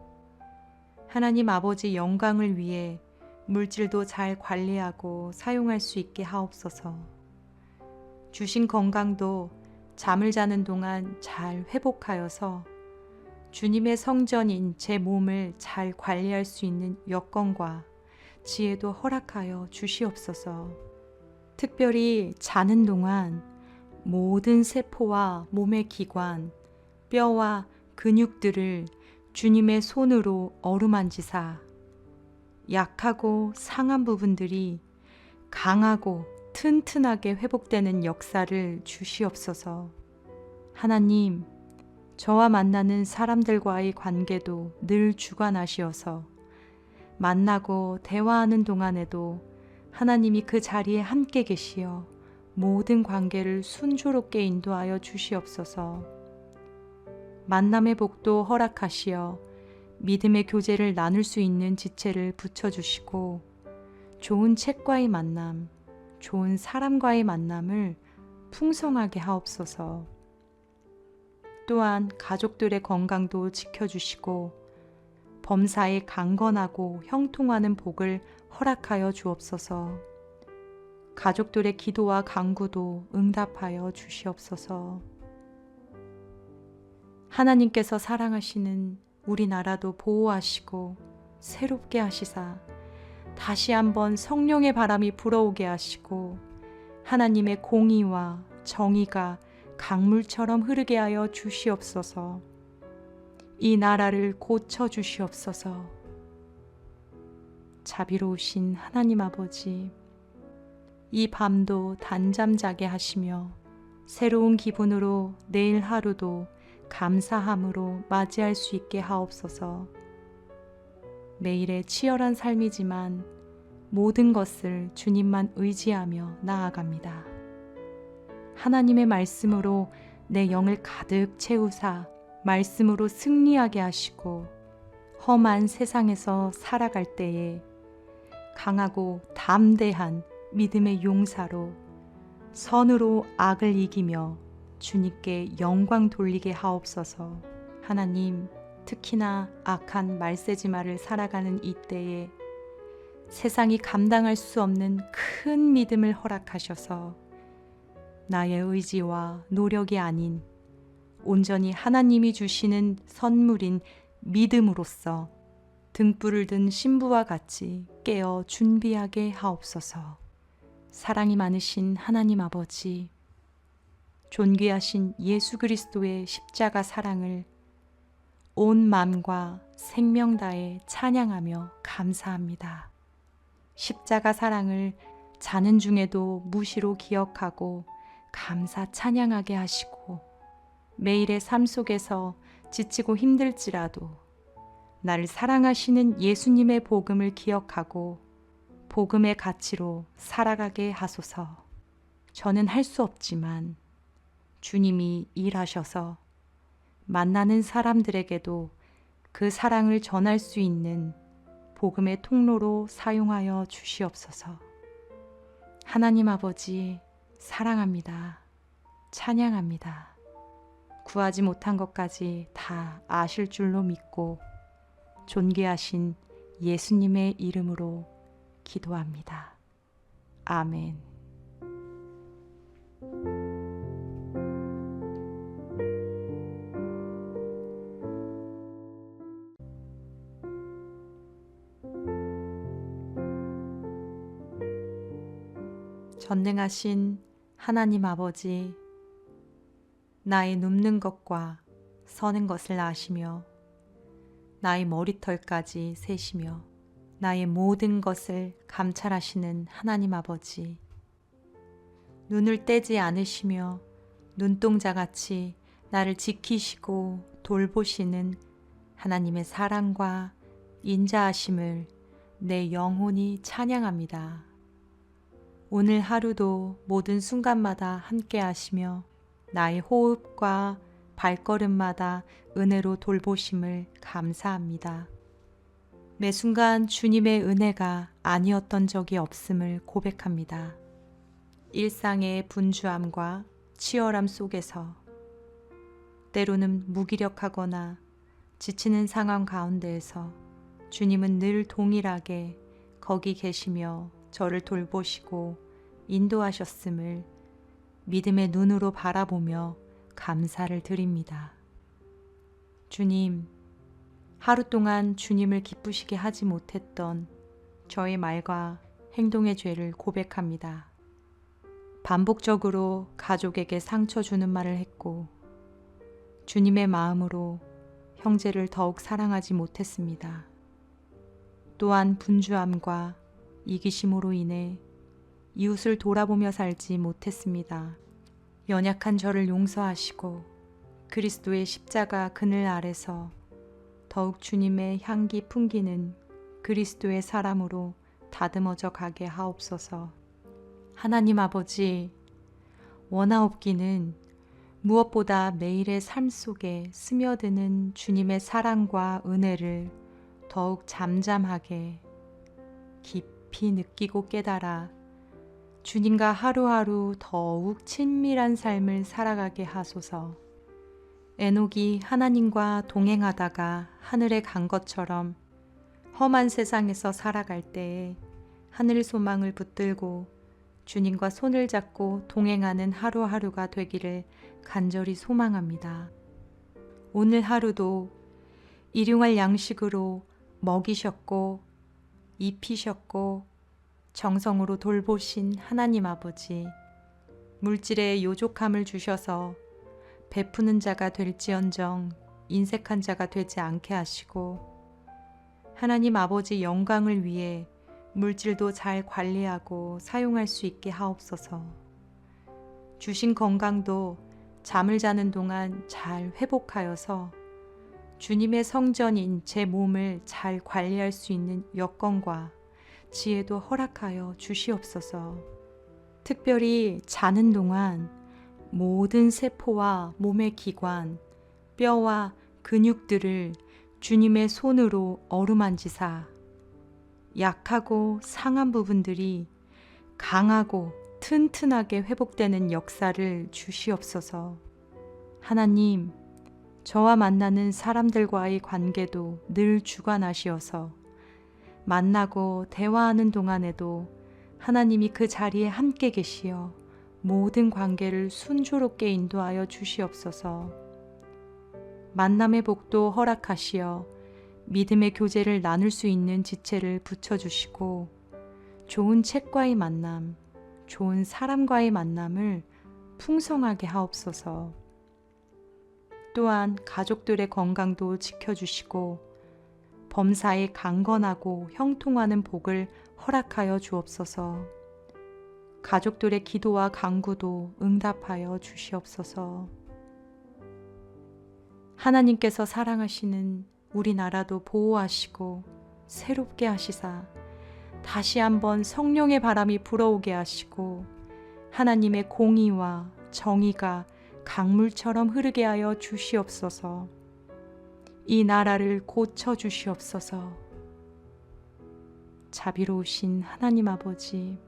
하나님 아버지 영광을 위해 물질도 잘 관리하고 사용할 수 있게 하옵소서. 주신 건강도 잠을 자는 동안 잘 회복하여서 주님의 성전인 제 몸을 잘 관리할 수 있는 여건과 지혜도 허락하여 주시옵소서. 특별히 자는 동안 모든 세포와 몸의 기관, 뼈와 근육들을 주님의 손으로 어루만지사 약하고 상한 부분들이 강하고 튼튼하게 회복되는 역사를 주시옵소서. 하나님, 저와 만나는 사람들과의 관계도 늘 주관하시어서 만나고 대화하는 동안에도 하나님이 그 자리에 함께 계시어 모든 관계를 순조롭게 인도하여 주시옵소서. 만남의 복도 허락하시어 믿음의 교제를 나눌 수 있는 지체를 붙여주시고 좋은 책과의 만남, 좋은 사람과의 만남을 풍성하게 하옵소서. 또한 가족들의 건강도 지켜주시고 범사에 강건하고 형통하는 복을 허락하여 주옵소서. 가족들의 기도와 간구도 응답하여 주시옵소서. 하나님께서 사랑하시는 우리나라도 보호하시고 새롭게 하시사 다시 한번 성령의 바람이 불어오게 하시고 하나님의 공의와 정의가 강물처럼 흐르게 하여 주시옵소서. 이 나라를 고쳐 주시옵소서. 자비로우신 하나님 아버지, 이 밤도 단잠 자게 하시며 새로운 기분으로 내일 하루도 감사함으로 맞이할 수 있게 하옵소서. 매일의 치열한 삶이지만 모든 것을 주님만 의지하며 나아갑니다. 하나님의 말씀으로 내 영을 가득 채우사 말씀으로 승리하게 하시고 험한 세상에서 살아갈 때에 강하고 담대한 믿음의 용사로 선으로 악을 이기며 주님께 영광 돌리게 하옵소서. 하나님, 특히나 악한 말세지마를 살아가는 이때에 세상이 감당할 수 없는 큰 믿음을 허락하셔서 나의 의지와 노력이 아닌 온전히 하나님이 주시는 선물인 믿음으로써 등불을 든 신부와 같이 깨어 준비하게 하옵소서. 사랑이 많으신 하나님 아버지, 존귀하신 예수 그리스도의 십자가 사랑을 온 마음과 생명 다해 찬양하며 감사합니다. 십자가 사랑을 자는 중에도 무시로 기억하고 감사 찬양하게 하시고 매일의 삶 속에서 지치고 힘들지라도 나를 사랑하시는 예수님의 복음을 기억하고 복음의 가치로 살아가게 하소서. 저는 할 수 없지만 주님이 일하셔서 만나는 사람들에게도 그 사랑을 전할 수 있는 복음의 통로로 사용하여 주시옵소서. 하나님 아버지, 사랑합니다. 찬양합니다. 구하지 못한 것까지 다 아실 줄로 믿고 존귀하신 예수님의 이름으로 기도합니다. 아멘. 전능하신 하나님 아버지, 나의 눕는 것과 서는 것을 아시며 나의 머리털까지 세시며 나의 모든 것을 감찰하시는 하나님 아버지, 눈을 떼지 않으시며 눈동자같이 나를 지키시고 돌보시는 하나님의 사랑과 인자하심을 내 영혼이 찬양합니다. 오늘 하루도 모든 순간마다 함께 하시며 나의 호흡과 발걸음마다 은혜로 돌보심을 감사합니다. 매 순간 주님의 은혜가 아니었던 적이 없음을 고백합니다. 일상의 분주함과 치열함 속에서 때로는 무기력하거나 지치는 상황 가운데에서 주님은 늘 동일하게 거기 계시며 저를 돌보시고 인도하셨음을 믿음의 눈으로 바라보며 감사를 드립니다. 주님, 하루 동안 주님을 기쁘시게 하지 못했던 저의 말과 행동의 죄를 고백합니다. 반복적으로 가족에게 상처 주는 말을 했고 주님의 마음으로 형제를 더욱 사랑하지 못했습니다. 또한 분주함과 이기심으로 인해 이웃을 돌아보며 살지 못했습니다. 연약한 저를 용서하시고 그리스도의 십자가 그늘 아래서 더욱 주님의 향기 풍기는 그리스도의 사람으로 다듬어져 가게 하옵소서. 하나님 아버지, 원하옵기는 무엇보다 매일의 삶 속에 스며드는 주님의 사랑과 은혜를 더욱 잠잠하게 깊이 느끼고 깨달아 주님과 하루하루 더욱 친밀한 삶을 살아가게 하소서. 에녹이 하나님과 동행하다가 하늘에 간 것처럼 험한 세상에서 살아갈 때에 하늘 소망을 붙들고 주님과 손을 잡고 동행하는 하루하루가 되기를 간절히 소망합니다. 오늘 하루도 일용할 양식으로 먹이셨고 입히셨고 정성으로 돌보신 하나님 아버지, 물질의 요족함을 주셔서 베푸는 자가 될지언정 인색한 자가 되지 않게 하시고 하나님 아버지 영광을 위해 물질도 잘 관리하고 사용할 수 있게 하옵소서. 주신 건강도 잠을 자는 동안 잘 회복하여서 주님의 성전인 제 몸을 잘 관리할 수 있는 여건과 지혜도 허락하여 주시옵소서. 특별히 자는 동안 모든 세포와 몸의 기관, 뼈와 근육들을 주님의 손으로 어루만지사 약하고 상한 부분들이 강하고 튼튼하게 회복되는 역사를 주시옵소서. 하나님, 저와 만나는 사람들과의 관계도 늘 주관하시어서 만나고 대화하는 동안에도 하나님이 그 자리에 함께 계시어 모든 관계를 순조롭게 인도하여 주시옵소서. 만남의 복도 허락하시어 믿음의 교제를 나눌 수 있는 지체를 붙여주시고 좋은 책과의 만남, 좋은 사람과의 만남을 풍성하게 하옵소서. 또한 가족들의 건강도 지켜주시고 범사에 강건하고 형통하는 복을 허락하여 주옵소서. 가족들의 기도와 간구도 응답하여 주시옵소서. 하나님께서 사랑하시는 우리나라도 보호하시고 새롭게 하시사 다시 한번 성령의 바람이 불어오게 하시고 하나님의 공의와 정의가 강물처럼 흐르게 하여 주시옵소서. 이 나라를 고쳐 주시옵소서. 자비로우신 하나님 아버지,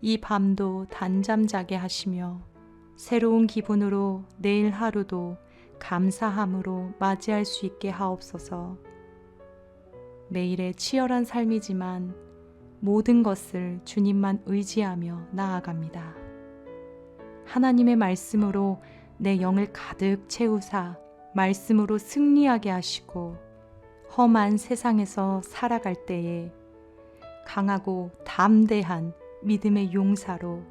이 밤도 단잠 자게 하시며 새로운 기분으로 내일 하루도 감사함으로 맞이할 수 있게 하옵소서. 매일의 치열한 삶이지만 모든 것을 주님만 의지하며 나아갑니다. 하나님의 말씀으로 내 영을 가득 채우사 말씀으로 승리하게 하시고 험한 세상에서 살아갈 때에 강하고 담대한 믿음의 용사로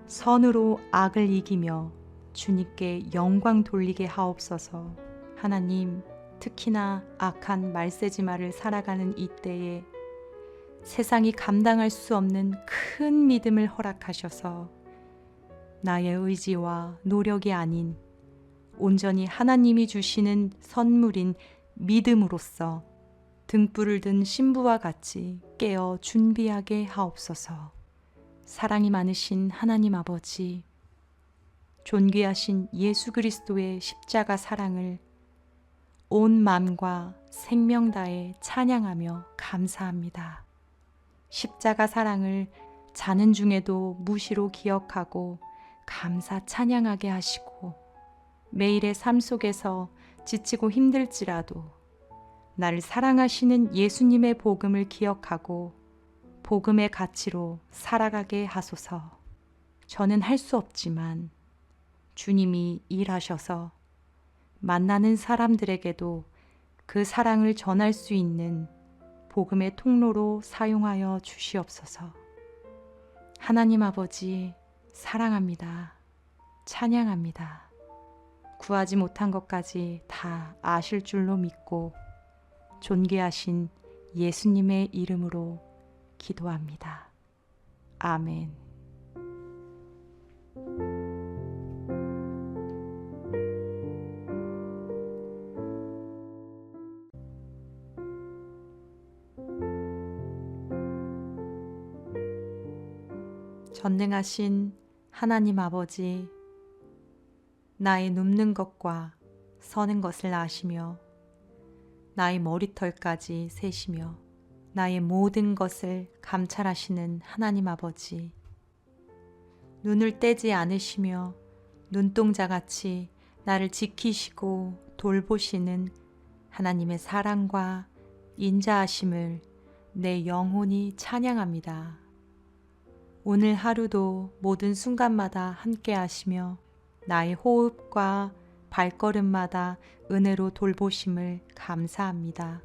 선으로 악을 이기며 주님께 영광 돌리게 하옵소서. 하나님, 특히나 악한 말세지마를 살아가는 이때에 세상이 감당할 수 없는 큰 믿음을 허락하셔서 나의 의지와 노력이 아닌 온전히 하나님이 주시는 선물인 믿음으로써 등불을 든 신부와 같이 깨어 준비하게 하옵소서. 사랑이 많으신 하나님 아버지, 존귀하신 예수 그리스도의 십자가 사랑을 온 마음과 생명 다해 찬양하며 감사합니다. 십자가 사랑을 자는 중에도 무시로 기억하고 감사 찬양하게 하시고 매일의 삶 속에서 지치고 힘들지라도 나를 사랑하시는 예수님의 복음을 기억하고 복음의 가치로 살아가게 하소서. 저는 할 수 없지만 주님이 일하셔서 만나는 사람들에게도 그 사랑을 전할 수 있는 복음의 통로로 사용하여 주시옵소서. 하나님 아버지, 사랑합니다. 찬양합니다. 구하지 못한 것까지 다 아실 줄로 믿고 존귀하신 예수님의 이름으로 기도합니다. 아멘. 전능하신 하나님 아버지, 나의 눕는 것과 서는 것을 아시며 나의 머리털까지 세시며 나의 모든 것을 감찰하시는 하나님 아버지, 눈을 떼지 않으시며 눈동자같이 나를 지키시고 돌보시는 하나님의 사랑과 인자하심을 내 영혼이 찬양합니다. 오늘 하루도 모든 순간마다 함께 하시며 나의 호흡과 발걸음마다 은혜로 돌보심을 감사합니다.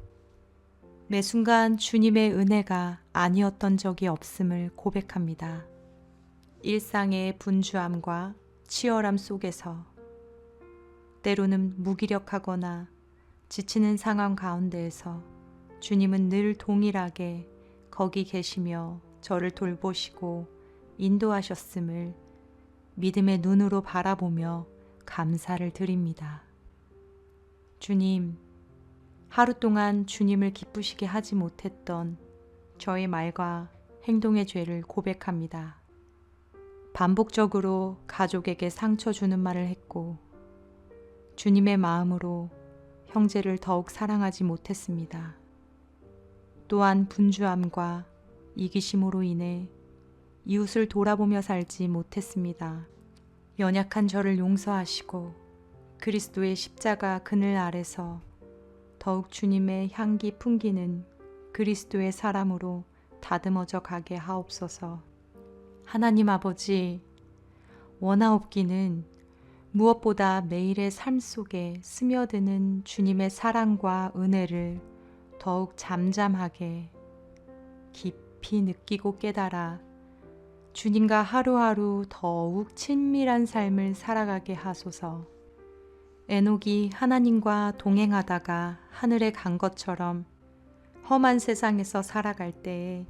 매 순간 주님의 은혜가 아니었던 적이 없음을 고백합니다. 일상의 분주함과 치열함 속에서 때로는 무기력하거나 지치는 상황 가운데에서 주님은 늘 동일하게 거기 계시며 저를 돌보시고 인도하셨음을 믿음의 눈으로 바라보며 감사를 드립니다. 주님, 하루 동안 주님을 기쁘시게 하지 못했던 저의 말과 행동의 죄를 고백합니다. 반복적으로 가족에게 상처 주는 말을 했고 주님의 마음으로 형제를 더욱 사랑하지 못했습니다. 또한 분주함과 이기심으로 인해 이웃을 돌아보며 살지 못했습니다. 연약한 저를 용서하시고 그리스도의 십자가 그늘 아래서 더욱 주님의 향기 풍기는 그리스도의 사람으로 다듬어져 가게 하옵소서. 하나님 아버지, 원하옵기는 무엇보다 매일의 삶 속에 스며드는 주님의 사랑과 은혜를 더욱 잠잠하게 깊이 느끼고 깨달아 주님과 하루하루 더욱 친밀한 삶을 살아가게 하소서. 에녹이 하나님과 동행하다가 하늘에 간 것처럼 험한 세상에서 살아갈 때에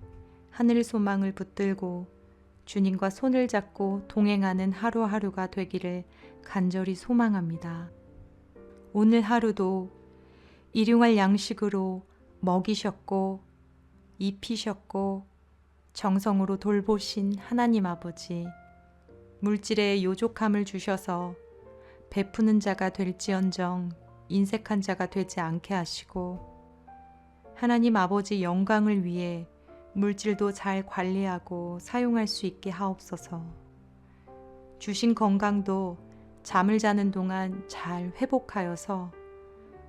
하늘 소망을 붙들고 주님과 손을 잡고 동행하는 하루하루가 되기를 간절히 소망합니다. 오늘 하루도 일용할 양식으로 먹이셨고 입히셨고 정성으로 돌보신 하나님 아버지, 물질의 요족함을 주셔서 베푸는 자가 될지언정 인색한 자가 되지 않게 하시고 하나님 아버지 영광을 위해 물질도 잘 관리하고 사용할 수 있게 하옵소서. 주신 건강도 잠을 자는 동안 잘 회복하여서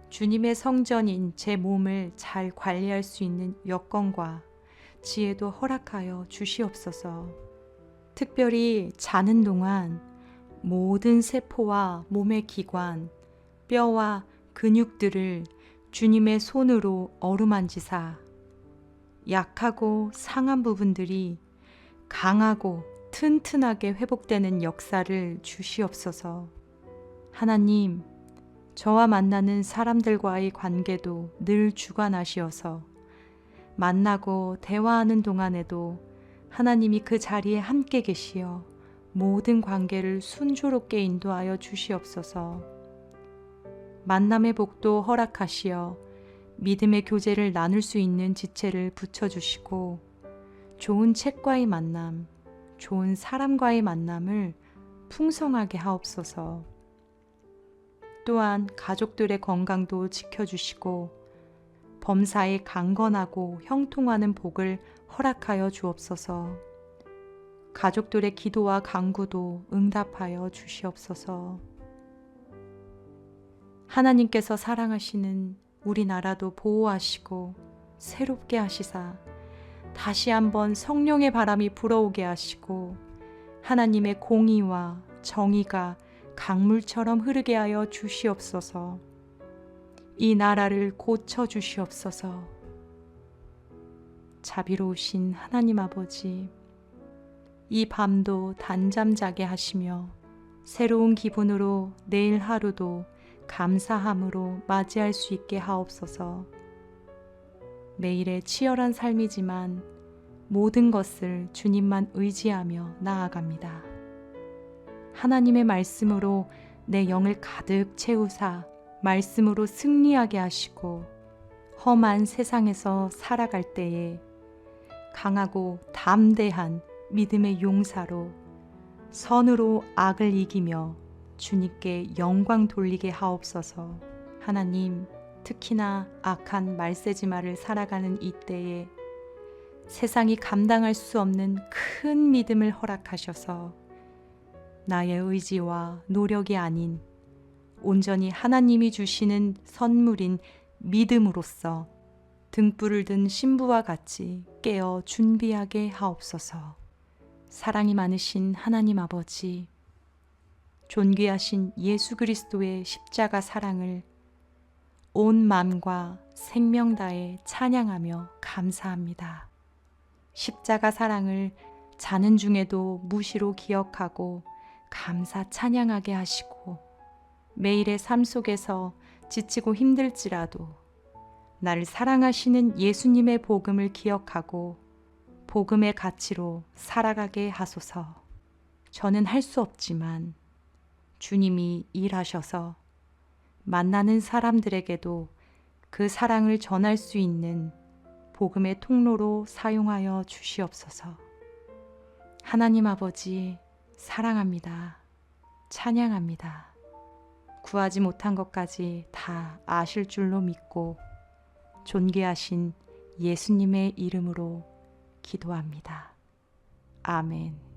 주님의 성전인 제 몸을 잘 관리할 수 있는 여건과 지혜도 허락하여 주시옵소서. 특별히 자는 동안 모든 세포와 몸의 기관, 뼈와 근육들을 주님의 손으로 어루만지사 약하고 상한 부분들이 강하고 튼튼하게 회복되는 역사를 주시옵소서. 하나님, 저와 만나는 사람들과의 관계도 늘 주관하시어서 만나고 대화하는 동안에도 하나님이 그 자리에 함께 계시어 모든 관계를 순조롭게 인도하여 주시옵소서. 만남의 복도 허락하시어 믿음의 교제를 나눌 수 있는 지체를 붙여주시고 좋은 책과의 만남, 좋은 사람과의 만남을 풍성하게 하옵소서. 또한 가족들의 건강도 지켜주시고 범사에 강건하고 형통하는 복을 허락하여 주옵소서. 가족들의 기도와 간구도 응답하여 주시옵소서. 하나님께서 사랑하시는 우리나라도 보호하시고 새롭게 하시사 다시 한번 성령의 바람이 불어오게 하시고 하나님의 공의와 정의가 강물처럼 흐르게 하여 주시옵소서. 이 나라를 고쳐 주시옵소서. 자비로우신 하나님 아버지, 이 밤도 단잠 자게 하시며 새로운 기분으로 내일 하루도 감사함으로 맞이할 수 있게 하옵소서. 매일의 치열한 삶이지만 모든 것을 주님만 의지하며 나아갑니다. 하나님의 말씀으로 내 영을 가득 채우사 말씀으로 승리하게 하시고 험한 세상에서 살아갈 때에 강하고 담대한 믿음의 용사로 선으로 악을 이기며 주님께 영광 돌리게 하옵소서. 하나님, 특히나 악한 말세지마를 살아가는 이때에 세상이 감당할 수 없는 큰 믿음을 허락하셔서 나의 의지와 노력이 아닌 온전히 하나님이 주시는 선물인 믿음으로써 등불을 든 신부와 같이 깨어 준비하게 하옵소서. 사랑이 많으신 하나님 아버지, 존귀하신 예수 그리스도의 십자가 사랑을 온 마음과 생명 다해 찬양하며 감사합니다. 십자가 사랑을 자는 중에도 무시로 기억하고 감사 찬양하게 하시고 매일의 삶 속에서 지치고 힘들지라도 나를 사랑하시는 예수님의 복음을 기억하고 복음의 가치로 살아가게 하소서. 저는 할 수 없지만 주님이 일하셔서 만나는 사람들에게도 그 사랑을 전할 수 있는 복음의 통로로 사용하여 주시옵소서. 하나님 아버지, 사랑합니다. 찬양합니다. 구하지 못한 것까지 다 아실 줄로 믿고 존귀하신 예수님의 이름으로 기도합니다. 아멘.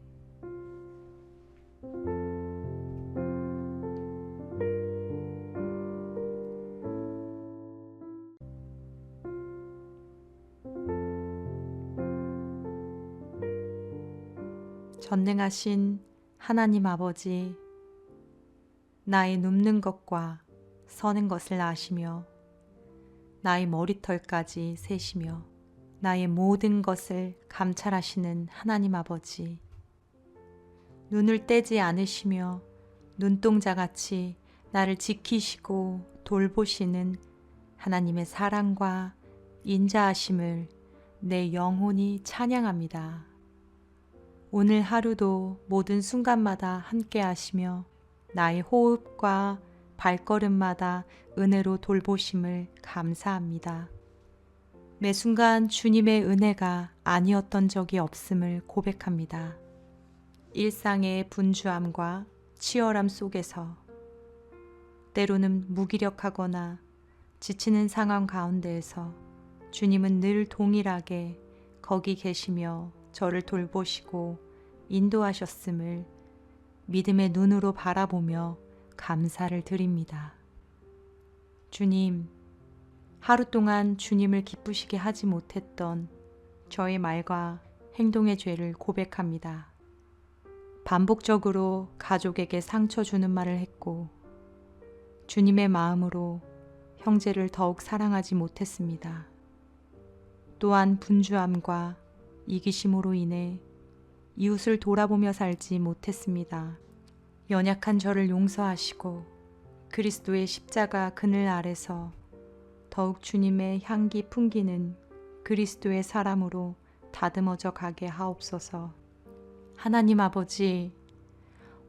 전능하신 하나님 아버지, 나의 눕는 것과 서는 것을 아시며 나의 머리털까지 세시며 나의 모든 것을 감찰하시는 하나님 아버지, 눈을 떼지 않으시며 눈동자같이 나를 지키시고 돌보시는 하나님의 사랑과 인자하심을 내 영혼이 찬양합니다. 오늘 하루도 모든 순간마다 함께 하시며 나의 호흡과 발걸음마다 은혜로 돌보심을 감사합니다. 매 순간 주님의 은혜가 아니었던 적이 없음을 고백합니다. 일상의 분주함과 치열함 속에서 때로는 무기력하거나 지치는 상황 가운데에서 주님은 늘 동일하게 거기 계시며 저를 돌보시고 인도하셨음을 믿음의 눈으로 바라보며 감사를 드립니다. 주님, 하루 동안 주님을 기쁘시게 하지 못했던 저의 말과 행동의 죄를 고백합니다. 반복적으로 가족에게 상처 주는 말을 했고 주님의 마음으로 형제를 더욱 사랑하지 못했습니다. 또한 분주함과 이기심으로 인해 이웃을 돌아보며 살지 못했습니다. 연약한 저를 용서하시고 그리스도의 십자가 그늘 아래서 더욱 주님의 향기 풍기는 그리스도의 사람으로 다듬어져 가게 하옵소서. 하나님 아버지,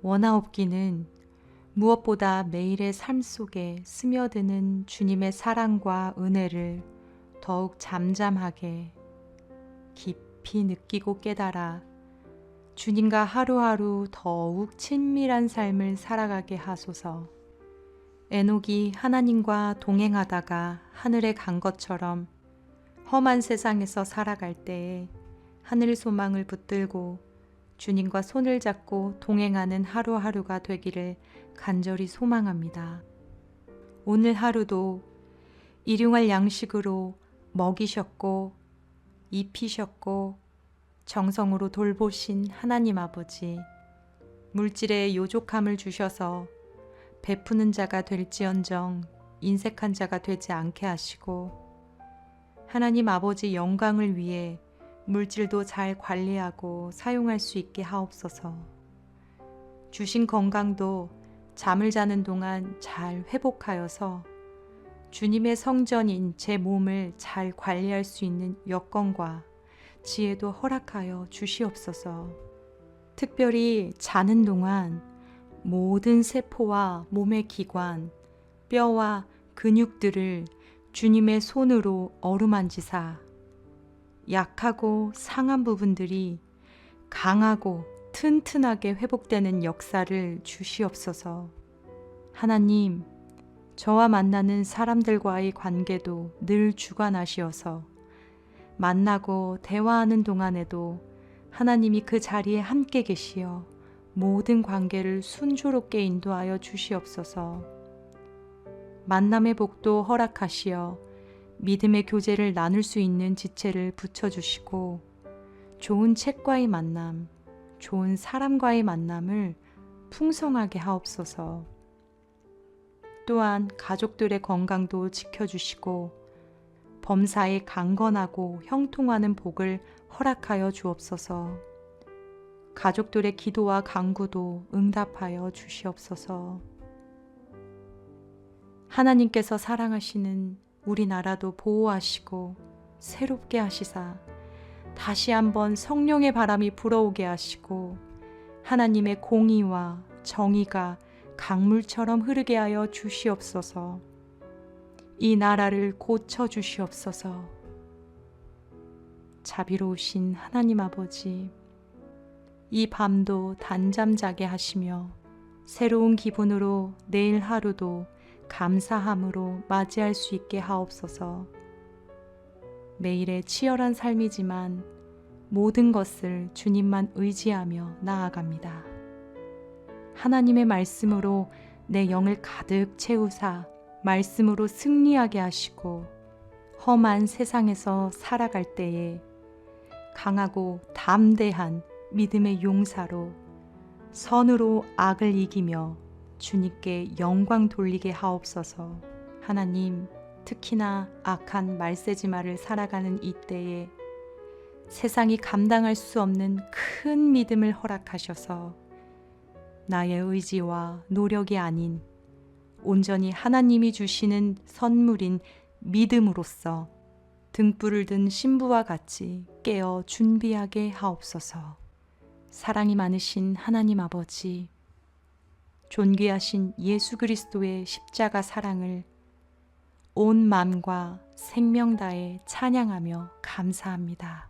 원하옵기는 무엇보다 매일의 삶 속에 스며드는 주님의 사랑과 은혜를 더욱 잠잠하게 깊이 느끼고 깨달아 주님과 하루하루 더욱 친밀한 삶을 살아가게 하소서. 에녹이 하나님과 동행하다가 하늘에 간 것처럼 험한 세상에서 살아갈 때에 하늘 소망을 붙들고 주님과 손을 잡고 동행하는 하루하루가 되기를 간절히 소망합니다. 오늘 하루도 일용할 양식으로 먹이셨고 입히셨고 정성으로 돌보신 하나님 아버지, 물질의 요족함을 주셔서 베푸는 자가 될지언정 인색한 자가 되지 않게 하시고 하나님 아버지 영광을 위해 물질도 잘 관리하고 사용할 수 있게 하옵소서. 주신 건강도 잠을 자는 동안 잘 회복하여서 주님의 성전인 제 몸을 잘 관리할 수 있는 여건과 지혜도 허락하여 주시옵소서. 특별히 자는 동안 모든 세포와 몸의 기관, 뼈와 근육들을 주님의 손으로 어루만지사 약하고 상한 부분들이 강하고 튼튼하게 회복되는 역사를 주시옵소서. 하나님, 저와 만나는 사람들과의 관계도 늘 주관하시어서 만나고 대화하는 동안에도 하나님이 그 자리에 함께 계시어 모든 관계를 순조롭게 인도하여 주시옵소서. 만남의 복도 허락하시어 믿음의 교제를 나눌 수 있는 지체를 붙여주시고 좋은 책과의 만남, 좋은 사람과의 만남을 풍성하게 하옵소서. 또한 가족들의 건강도 지켜주시고 범사에 강건하고 형통하는 복을 허락하여 주옵소서. 가족들의 기도와 간구도 응답하여 주시옵소서. 하나님께서 사랑하시는 우리나라도 보호하시고 새롭게 하시사 다시 한번 성령의 바람이 불어오게 하시고 하나님의 공의와 정의가 강물처럼 흐르게 하여 주시옵소서. 이 나라를 고쳐 주시옵소서. 자비로우신 하나님 아버지, 이 밤도 단잠 자게 하시며 새로운 기분으로 내일 하루도 감사함으로 맞이할 수 있게 하옵소서. 매일의 치열한 삶이지만 모든 것을 주님만 의지하며 나아갑니다. 하나님의 말씀으로 내 영을 가득 채우사 말씀으로 승리하게 하시고 험한 세상에서 살아갈 때에 강하고 담대한 믿음의 용사로 선으로 악을 이기며 주님께 영광 돌리게 하옵소서. 하나님, 특히나 악한 말세지마를 살아가는 이때에 세상이 감당할 수 없는 큰 믿음을 허락하셔서 나의 의지와 노력이 아닌 온전히 하나님이 주시는 선물인 믿음으로써 등불을 든 신부와 같이 깨어 준비하게 하옵소서. 사랑이 많으신 하나님 아버지, 존귀하신 예수 그리스도의 십자가 사랑을 온 마음과 생명 다해 찬양하며 감사합니다.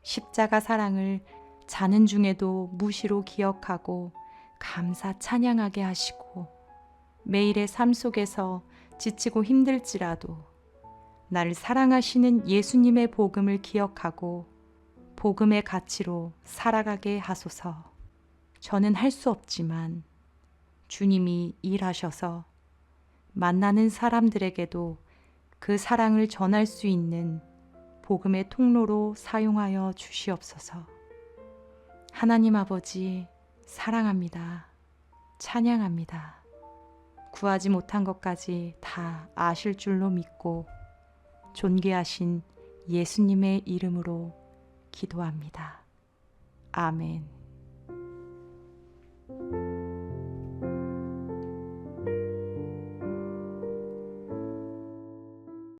십자가 사랑을 자는 중에도 무시로 기억하고 감사 찬양하게 하시고 매일의 삶 속에서 지치고 힘들지라도 나를 사랑하시는 예수님의 복음을 기억하고 복음의 가치로 살아가게 하소서. 저는 할 수 없지만 주님이 일하셔서 만나는 사람들에게도 그 사랑을 전할 수 있는 복음의 통로로 사용하여 주시옵소서. 하나님 아버지, 사랑합니다. 찬양합니다. 구하지 못한 것까지 다 아실 줄로 믿고 존귀하신 예수님의 이름으로 기도합니다. 아멘.